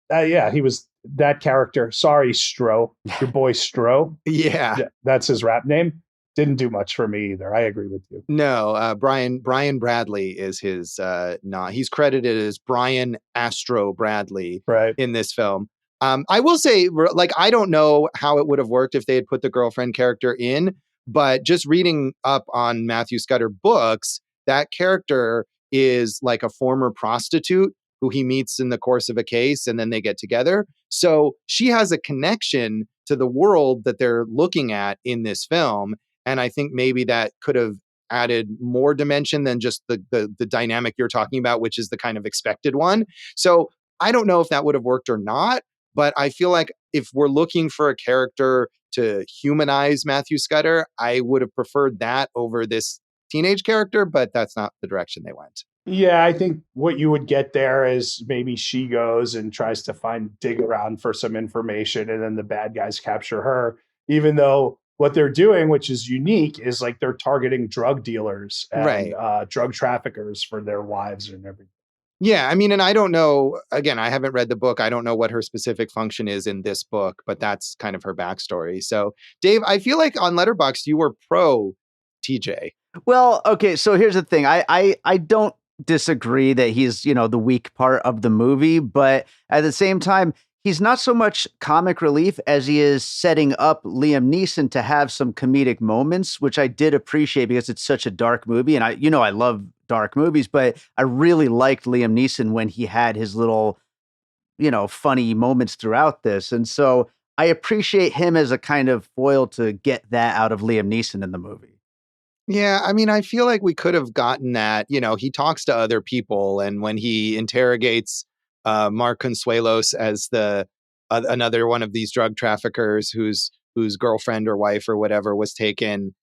yeah, he was that character. Sorry, Stro, your boy Stro. Yeah. That's his rap name. Didn't do much for me either. I agree with you. No, Brian Bradley is his not. He's credited as Brian Astro Bradley Right. in this film. I will say, like, I don't know how it would have worked if they had put the girlfriend character in, but just reading up on Matthew Scudder books, that character is like a former prostitute who he meets in the course of a case, and then they get together. So she has a connection to the world that they're looking at in this film. And I think maybe that could have added more dimension than just the dynamic you're talking about, which is the kind of expected one. So I don't know if that would have worked or not, but I feel like if we're looking for a character to humanize Matthew Scudder, I would have preferred that over this teenage character, but that's not the direction they went. Yeah, I think what you would get there is maybe she goes and tries to dig around for some information, and then the bad guys capture her, even though what they're doing, which is unique, is like they're targeting drug dealers and Right. Drug traffickers for their wives and everything. Yeah, I mean, and I don't know, again, I haven't read the book. I don't know what her specific function is in this book, but that's kind of her backstory. So, Dave, I feel like on Letterboxd you were pro TJ. Well, okay, so here's the thing. I don't disagree that he's, the weak part of the movie, but at the same time, he's not so much comic relief as he is setting up Liam Neeson to have some comedic moments, which I did appreciate because it's such a dark movie. And I love dark movies, but I really liked Liam Neeson when he had his little, funny moments throughout this. And so I appreciate him as a kind of foil to get that out of Liam Neeson in the movie. Yeah, I mean, I feel like we could have gotten that. He talks to other people, and when he interrogates Mark Consuelos as the another one of these drug traffickers whose girlfriend or wife or whatever was taken,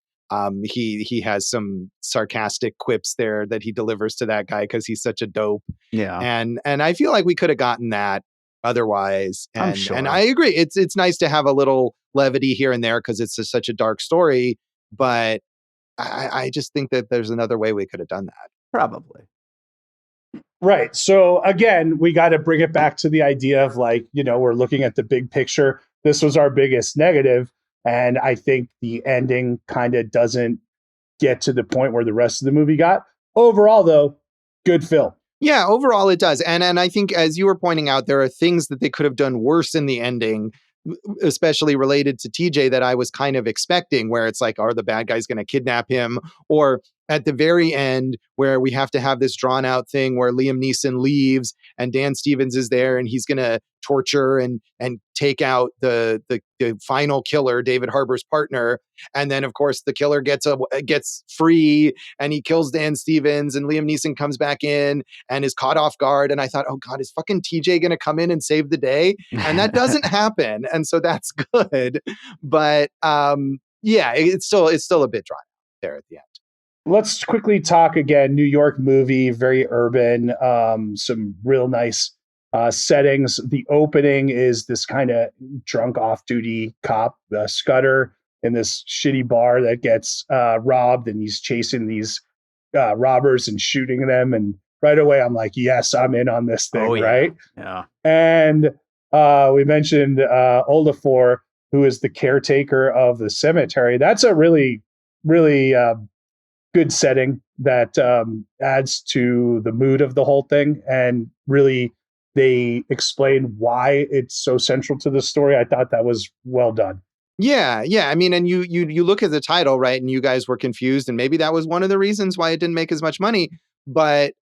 he has some sarcastic quips there that he delivers to that guy because he's such a dope. Yeah, And I feel like we could have gotten that otherwise. I'm And sure. I agree, it's nice to have a little levity here and there because it's such a dark story, but I just think that there's another way we could have done that. Probably. Right. So again, we got to bring it back to the idea of like, we're looking at the big picture. This was our biggest negative. And I think the ending kind of doesn't get to the point where the rest of the movie got. Overall, though, good film. Yeah, overall it does. And I think as you were pointing out, there are things that they could have done worse in the ending, especially related to TJ, that I was kind of expecting, where it's like, are the bad guys going to kidnap him? Or at the very end, where we have to have this drawn out thing where Liam Neeson leaves and Dan Stevens is there and he's going to torture and take out the final killer, David Harbour's partner. And then, of course, the killer gets free and he kills Dan Stevens, and Liam Neeson comes back in and is caught off guard. And I thought, oh God, is fucking TJ going to come in and save the day? And that doesn't happen. And so that's good. But yeah, it's still a bit dry there at the end. Let's quickly talk again. New York movie, very urban, some real nice settings. The opening is this kind of drunk off-duty cop, Scudder, in this shitty bar that gets robbed, and he's chasing these robbers and shooting them. And right away, I'm like, yes, I'm in on this thing, Yeah. right? Yeah. And we mentioned Olafur, who is the caretaker of the cemetery. That's a really, really good setting that adds to the mood of the whole thing, and really they explain why it's so central to the story. I thought that was well done. Yeah. I mean, and you look at the title, right? And you guys were confused, and maybe that was one of the reasons why it didn't make as much money. But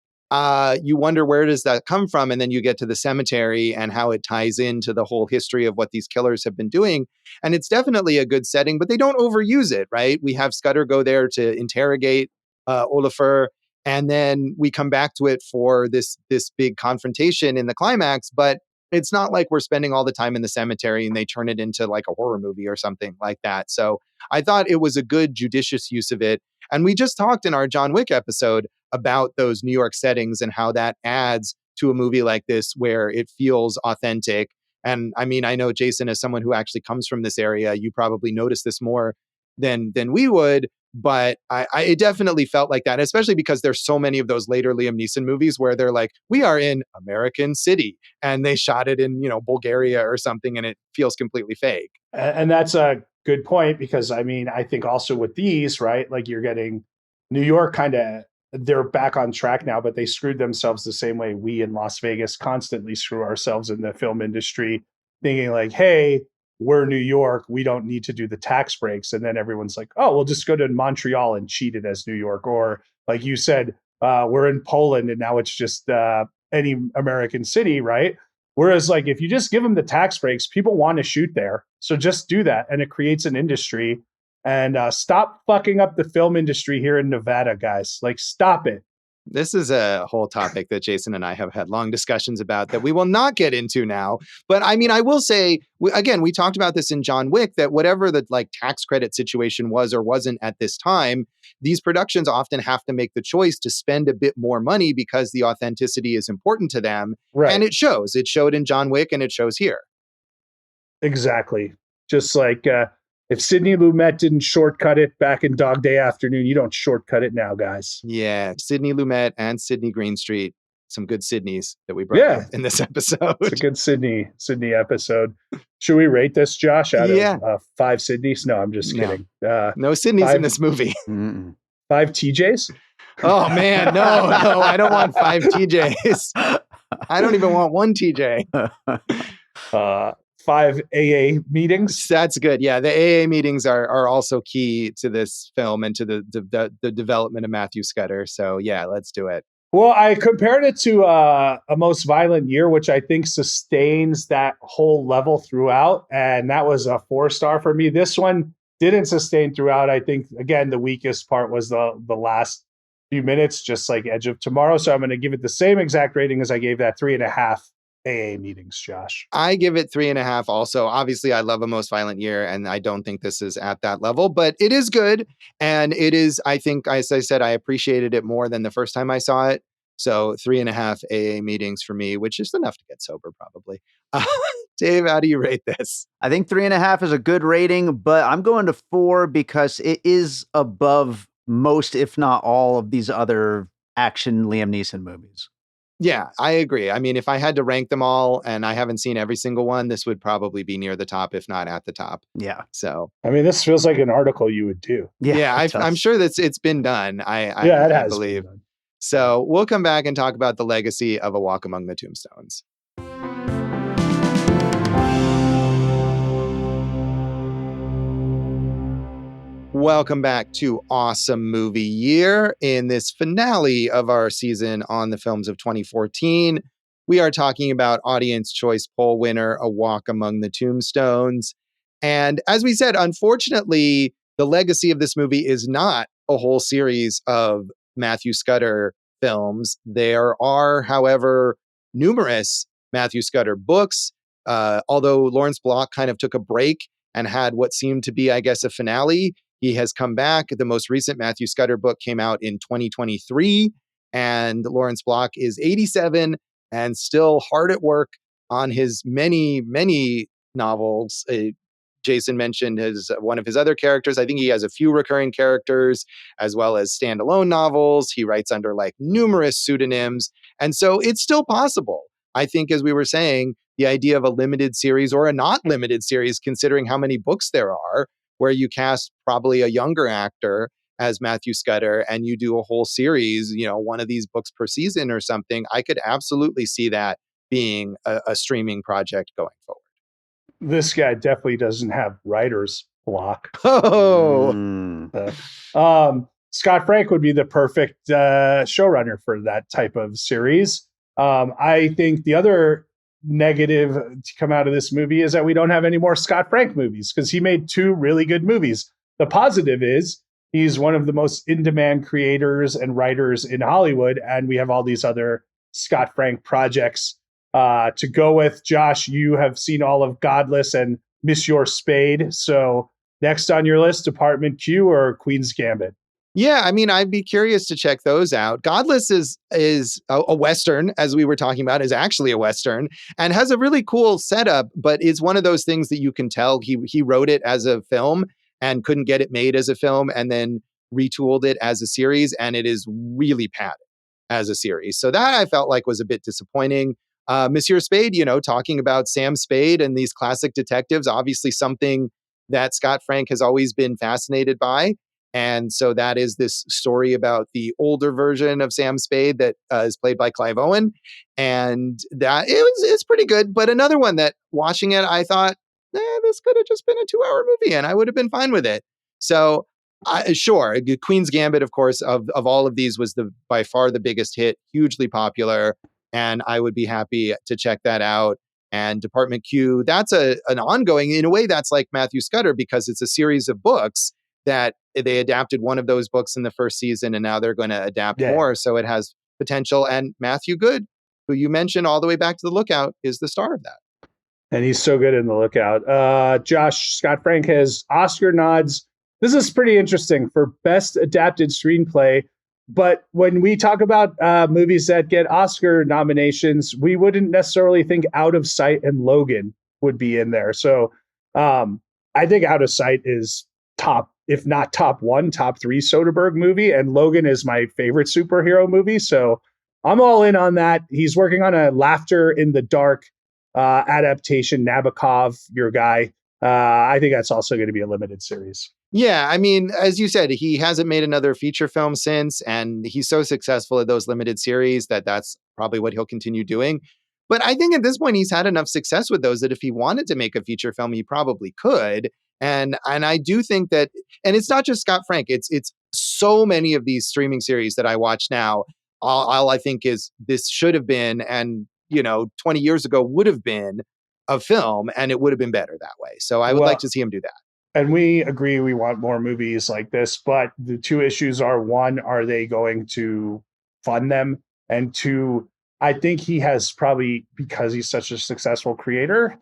you wonder, where does that come from? And then you get to the cemetery and how it ties into the whole history of what these killers have been doing. And it's definitely a good setting, but they don't overuse it, right? We have Scudder go there to interrogate Olafur, and then we come back to it for this big confrontation in the climax. But It's not like we're spending all the time in the cemetery and they turn it into like a horror movie or something like that. So I thought it was a good judicious use of it. And we just talked in our John Wick episode about those New York settings and how that adds to a movie like this where it feels authentic. And I mean, I know Jason, as someone who actually comes from this area, you probably notice this more than we would. But it definitely felt like that, especially because there's so many of those later Liam Neeson movies where they're like, we are in American City, and they shot it in, Bulgaria or something, and it feels completely fake. And that's a good point, because I mean, I think also with these, right, like you're getting New York they're back on track now, but they screwed themselves the same way we in Las Vegas constantly screw ourselves in the film industry, thinking like, hey, we're New York, we don't need to do the tax breaks. And then everyone's like, oh, we'll just go to Montreal and cheat it as New York. Or like you said, we're in Poland and now it's just any American city, right? Whereas like if you just give them the tax breaks, people want to shoot there. So just do that. And it creates an industry. And stop fucking up the film industry here in Nevada, guys. Like, stop it. This is a whole topic that Jason and I have had long discussions about that we will not get into now. But I mean, I will say, again, we talked about this in John Wick, that whatever the like tax credit situation was or wasn't at this time, these productions often have to make the choice to spend a bit more money because the authenticity is important to them. Right. And it shows. It showed in John Wick and it shows here. Exactly. Just like if Sidney Lumet didn't shortcut it back in Dog Day Afternoon, you don't shortcut it now, guys. Yeah, Sidney Lumet and Sidney Greenstreet, some good Sydneys that we brought up in this episode. It's a good Sidney episode. Should we rate this, Josh, out of 5 Sydneys? No, I'm just kidding. No Sydneys in this movie. 5 TJs? Oh, man, no, I don't want 5 TJs. I don't even want 1 TJ. 5 AA meetings. That's good. Yeah, the AA meetings are also key to this film and to the development of Matthew Scudder. So yeah, let's do it. Well, I compared it to A Most Violent Year, which I think sustains that whole level throughout, and that was a 4-star for me. This one didn't sustain throughout. I think again the weakest part was the last few minutes, just like Edge of Tomorrow. So I'm going to give it the same exact rating as I gave that 3.5 AA meetings, Josh. I give it 3.5 also. Obviously, I love A Most Violent Year, and I don't think this is at that level, but it is good. And it is, I think, as I said, I appreciated it more than the first time I saw it. So 3.5 AA meetings for me, which is enough to get sober, probably. Dave, how do you rate this? I think 3.5 is a good rating, but I'm going to 4 because it is above most, if not all, of these other action Liam Neeson movies. Yeah, I agree. I mean, if I had to rank them all, and I haven't seen every single one, this would probably be near the top, if not at the top. Yeah. So, I mean, this feels like an article you would do. Yeah, I'm sure that it's been done. I believe. So we'll come back and talk about the legacy of A Walk Among the Tombstones. Welcome back to Awesome Movie Year. In this finale of our season on the films of 2014, we are talking about Audience Choice Poll winner A Walk Among the Tombstones. And as we said, unfortunately, the legacy of this movie is not a whole series of Matthew Scudder films. There are, however, numerous Matthew Scudder books, although Lawrence Block kind of took a break and had what seemed to be, I guess, a finale. He has come back. The most recent Matthew Scudder book came out in 2023, and Lawrence Block is 87 and still hard at work on his many, many novels. Jason mentioned one of his other characters. I think he has a few recurring characters as well as standalone novels. He writes under like numerous pseudonyms. And so it's still possible. I think, as we were saying, the idea of a limited series or a not limited series, considering how many books there are, where you cast probably a younger actor as Matthew Scudder and you do a whole series, one of these books per season or something, I could absolutely see that being a streaming project going forward. This guy definitely doesn't have writer's block. Scott Frank would be the perfect showrunner for that type of series. I think the other negative to come out of this movie is that we don't have any more Scott Frank movies, because he made 2 really good movies. The positive is he's one of the most in-demand creators and writers in Hollywood, and we have all these other Scott Frank projects To go with, Josh, you have seen all of Godless and Miss Your Spade. So next on your list, Department Q or Queen's Gambit? Yeah, I mean, I'd be curious to check those out. Godless is a Western, as we were talking about, is actually a Western and has a really cool setup, but is one of those things that you can tell he wrote it as a film and couldn't get it made as a film and then retooled it as a series, and it is really padded as a series. So that I felt like was a bit disappointing. Monsieur Spade, talking about Sam Spade and these classic detectives, obviously something that Scott Frank has always been fascinated by. And so that is this story about the older version of Sam Spade that is played by Clive Owen. And that it's pretty good. But another one that watching it, I thought, this could have just been a 2-hour movie and I would have been fine with it. So sure, Queen's Gambit, of course, of all of these was by far the biggest hit, hugely popular. And I would be happy to check that out. And Department Q, that's an ongoing, in a way, that's like Matthew Scudder because it's a series of books that they adapted one of those books in the first season and now they're going to adapt more. So it has potential. And Matthew Good, who you mentioned all the way back to The Lookout, is the star of that. And he's so good in The Lookout. Josh, Scott Frank has Oscar nods. This is pretty interesting for Best Adapted Screenplay. But when we talk about movies that get Oscar nominations, we wouldn't necessarily think Out of Sight and Logan would be in there. So I think Out of Sight is top, if not top 1, top 3 Soderbergh movie. And Logan is my favorite superhero movie. So I'm all in on that. He's working on a Laughter in the Dark adaptation. Nabokov, your guy. I think that's also going to be a limited series. Yeah, I mean, as you said, he hasn't made another feature film since, and he's so successful at those limited series that that's probably what he'll continue doing. But I think at this point, he's had enough success with those that if he wanted to make a feature film, he probably could. And I do think that, and it's not just Scott Frank, it's so many of these streaming series that I watch now. All I think is this should have been, and 20 years ago would have been a film, and it would have been better that way. So I would like to see him do that. And we agree we want more movies like this, but the two issues are, one, are they going to fund them? And two, I think he has probably, because he's such a successful creator,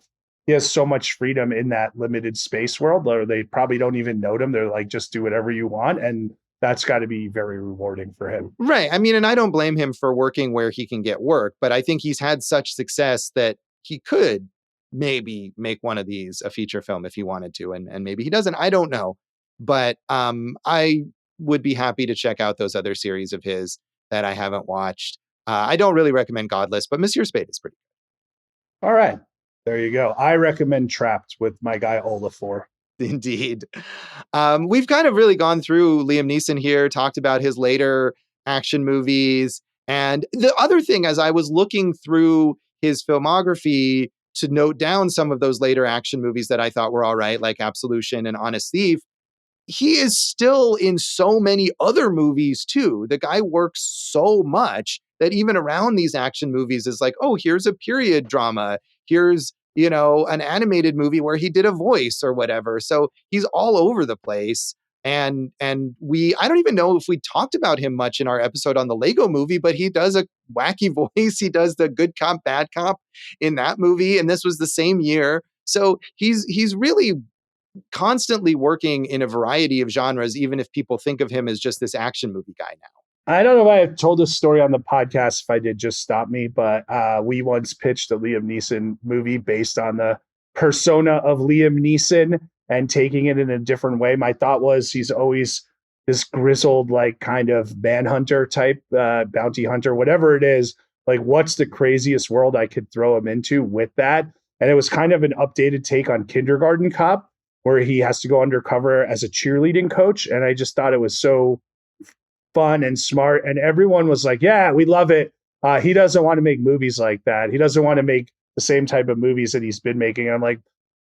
he has so much freedom in that limited space world where they probably don't even know him. They're like, just do whatever you want. And that's got to be very rewarding for him. Right. I mean, and I don't blame him for working where he can get work, but I think he's had such success that he could maybe make one of these a feature film if he wanted to, and maybe he doesn't. I don't know. But I would be happy to check out those other series of his that I haven't watched. I don't really recommend Godless, but Monsieur Spade is pretty good. All right. There you go. I recommend Trapped with my guy Olafur. Indeed. We've kind of really gone through Liam Neeson here, talked about his later action movies. And the other thing, as I was looking through his filmography to note down some of those later action movies that I thought were all right, like Absolution and Honest Thief, he is still in so many other movies too. The guy works so much that even around these action movies is like, oh, here's a period drama. Here's, an animated movie where he did a voice or whatever. So he's all over the place. And I don't even know if we talked about him much in our episode on the Lego movie, but he does a wacky voice. He does the good cop, bad cop in that movie. And this was the same year. So he's really constantly working in a variety of genres, even if people think of him as just this action movie guy now. I don't know if I have told this story on the podcast. If I did, just stop me. But we once pitched a Liam Neeson movie based on the persona of Liam Neeson and taking it in a different way. My thought was he's always this grizzled, like kind of manhunter type, bounty hunter, whatever it is. Like, what's the craziest world I could throw him into with that? And it was kind of an updated take on Kindergarten Cop, where he has to go undercover as a cheerleading coach. And I just thought it was so fun and smart. And everyone was like, yeah, we love it. He doesn't want to make movies like that. He doesn't want to make the same type of movies that he's been making. And I'm like,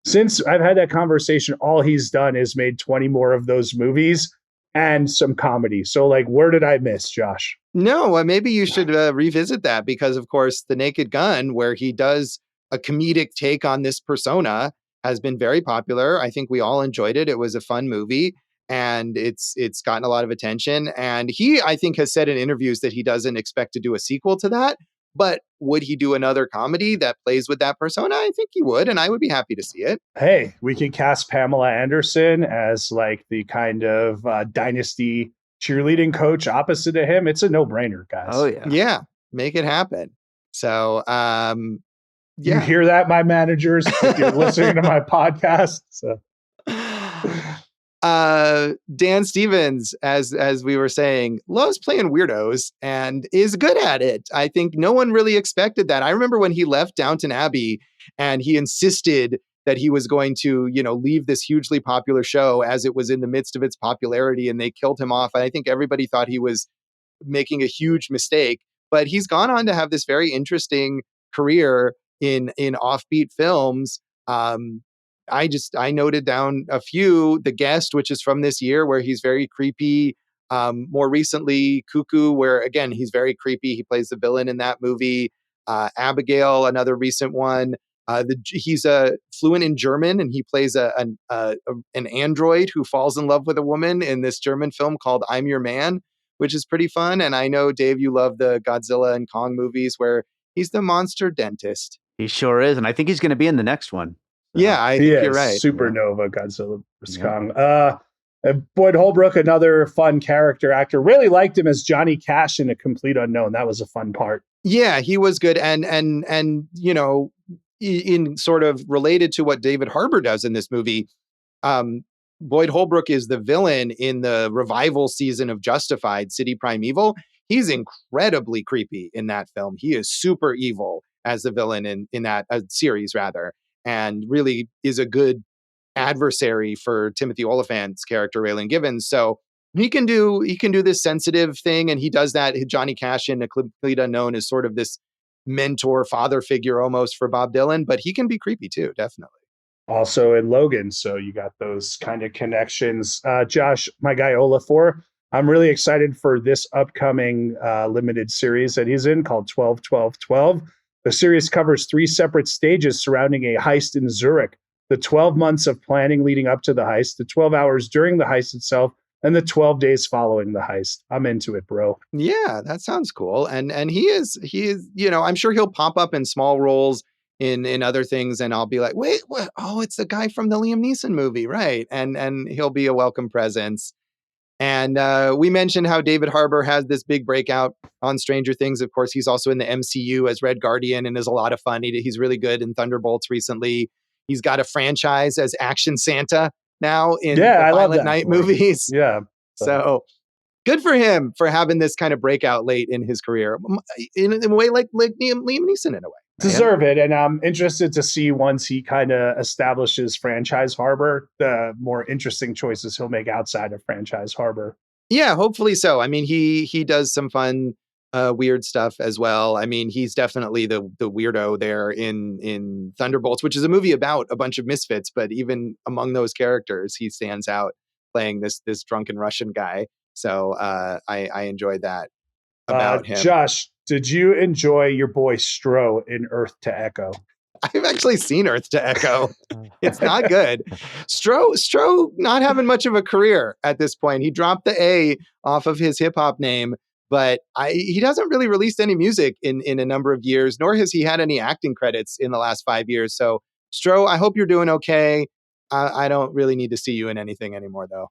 since I've had that conversation, all he's done is made 20 more of those movies and some comedy. So like, where did I miss, Josh? No, maybe you should revisit that because, of course, The Naked Gun, where he does a comedic take on this persona, has been very popular. I think we all enjoyed it. It was a fun movie and it's gotten a lot of attention. And he, I think, has said in interviews that he doesn't expect to do a sequel to that. But would he do another comedy that plays with that persona? I think he would, and I would be happy to see it. Hey, we can cast Pamela Anderson as like the kind of dynasty cheerleading coach opposite of him. It's a no-brainer, guys. Oh yeah. Yeah, make it happen. So, You hear that, my managers, if you're listening to my podcast. So. Dan Stevens, as we were saying, loves playing weirdos and is good at it. I think no one really expected that. I remember when he left Downton Abbey and he insisted that he was going to, leave this hugely popular show as it was in the midst of its popularity, and they killed him off. And I think everybody thought he was making a huge mistake, but he's gone on to have this very interesting career in offbeat films. I noted down a few. The Guest, which is from this year, where he's very creepy. More recently, Cuckoo, where again he's very creepy. He plays the villain in that movie. Abigail, another recent one. He's fluent in German, and he plays an android who falls in love with a woman in this German film called I'm Your Man, which is pretty fun. And I know, Dave, you love the Godzilla and Kong movies where he's the monster dentist. He sure is, and I think he's going to be in the next one. So. Yeah, I think you're right. Supernova, Godzilla vs. Kong. Boyd Holbrook, another fun character actor. Really liked him as Johnny Cash in A Complete Unknown. That was a fun part. Yeah, he was good, and in sort of related to what David Harbour does in this movie. Boyd Holbrook is the villain in the revival season of Justified, City Primeval. He's incredibly creepy in that film. He is super evil as the villain in that series, rather, and really is a good adversary for Timothy Oliphant's character, Raylan Givens. So he can do this sensitive thing, and he does that. Johnny Cash in A Complete Unknown is sort of this mentor, father figure almost for Bob Dylan, but he can be creepy too, definitely. Also in Logan, so you got those kind of connections. Josh, my guy Olafur, I'm really excited for this upcoming limited series that he's in called 12-12-12. The series covers 3 separate stages surrounding a heist in Zurich, the 12 months of planning leading up to the heist, the 12 hours during the heist itself, and the 12 days following the heist. I'm into it, bro. Yeah, that sounds cool. And he is, I'm sure he'll pop up in small roles in other things, and I'll be like, wait, what? Oh, it's the guy from the Liam Neeson movie, right? And he'll be a welcome presence. And we mentioned how David Harbour has this big breakout on Stranger Things. Of course, he's also in the MCU as Red Guardian and is a lot of fun. He's really good in Thunderbolts recently. He's got a franchise as Action Santa now in the Violent Night movies. Yeah. So good for him for having this kind of breakout late in his career, in a way like Liam Neeson in a way. Deserve it. And I'm interested to see once he kind of establishes franchise Harbor, the more interesting choices he'll make outside of franchise Harbor. Yeah, hopefully so. I mean, he does some fun, weird stuff as well. I mean, he's definitely the weirdo there in Thunderbolts, which is a movie about a bunch of misfits. But even among those characters, he stands out playing this drunken Russian guy. So I enjoyed that about him. Josh, did you enjoy your boy Stro in Earth to Echo? I've actually seen Earth to Echo. It's not good. Stro not having much of a career at this point. He dropped the A off of his hip hop name, but he hasn't really released any music in a number of years, nor has he had any acting credits in the last 5 years. So Stro, I hope you're doing okay. I don't really need to see you in anything anymore, though.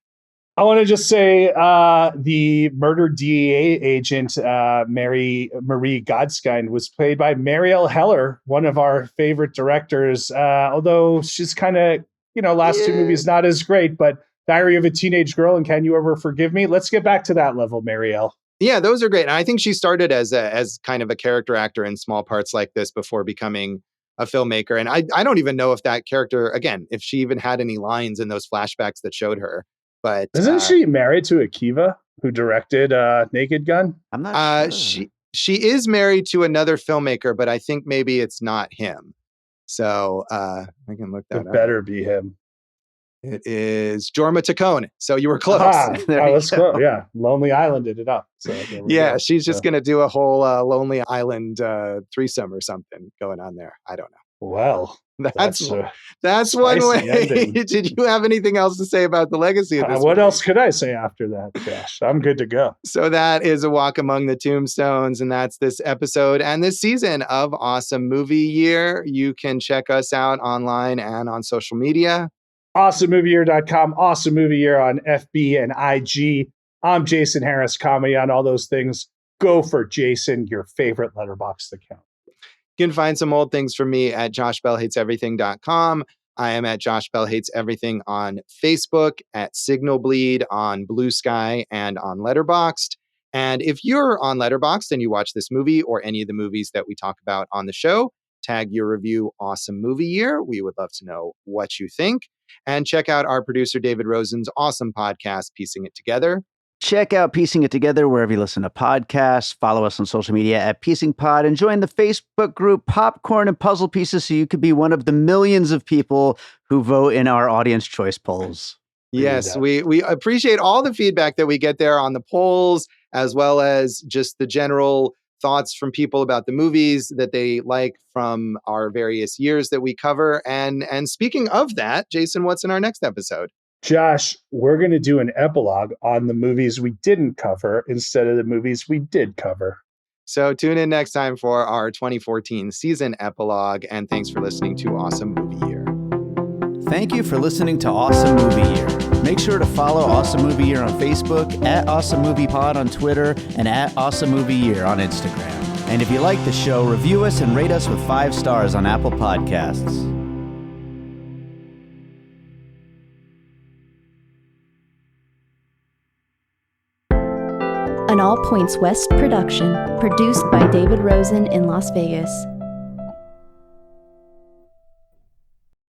I want to just say the murdered DEA agent, Marie Godskind, was played by Marielle Heller, one of our favorite directors, although she's kind of, last 2 movies not as great, but Diary of a Teenage Girl and Can You Ever Forgive Me? Let's get back to that level, Marielle. Yeah, those are great. And I think she started as kind of a character actor in small parts like this before becoming a filmmaker. And I don't even know if that character, again, if she even had any lines in those flashbacks that showed her. But isn't she married to Akiva, who directed Naked Gun? I'm not sure. She is married to another filmmaker, but I think maybe it's not him. So I can look that up. It better be him. It is Jorma Taccone. So you were close. Let's go. Yeah, Lonely Island did it up. So yeah, she's just going to do a whole Lonely Island threesome or something going on there. I don't know. Well, That's a that's one spicy way. ending. Did you have anything else to say about the legacy of this What movie? else could I say after that, Josh? I'm good to go. So that is A Walk Among the Tombstones, and that's this episode and this season of Awesome Movie Year. You can check us out online and on social media. AwesomeMovieYear.com, Awesome Movie Year on FB and IG. I'm Jason Harris, comedy on all those things. Go for Jason, your favorite Letterboxd account. You can find some old things from me at joshbellhateseverything.com. I am at Josh Bell Hates Everything on Facebook, at Signal Bleed on Blue Sky, and on Letterboxd. And if you're on Letterboxd and you watch this movie or any of the movies that we talk about on the show, tag your review Awesome Movie Year. We would love to know what you think. And check out our producer David Rosen's awesome podcast, Piecing It Together. Check out Piecing It Together wherever you listen to podcasts. Follow us on social media at Piecing Pod and join the Facebook group Popcorn and Puzzle Pieces so you could be one of the millions of people who vote in our audience choice polls. Yes, we appreciate all the feedback that we get there on the polls, as well as just the general thoughts from people about the movies that they like from our various years that we cover. And speaking of that, Jason, what's in our next episode? Josh, we're going to do an epilogue on the movies we didn't cover instead of the movies we did cover. So tune in next time for our 2014 season epilogue. And thanks for listening to Awesome Movie Year. Thank you for listening to Awesome Movie Year. Make sure to follow Awesome Movie Year on Facebook, at Awesome Movie Pod on Twitter, and at Awesome Movie Year on Instagram. And if you like the show, review us and rate us with 5 stars on Apple Podcasts. An All Points West production, produced by David Rosen in Las Vegas.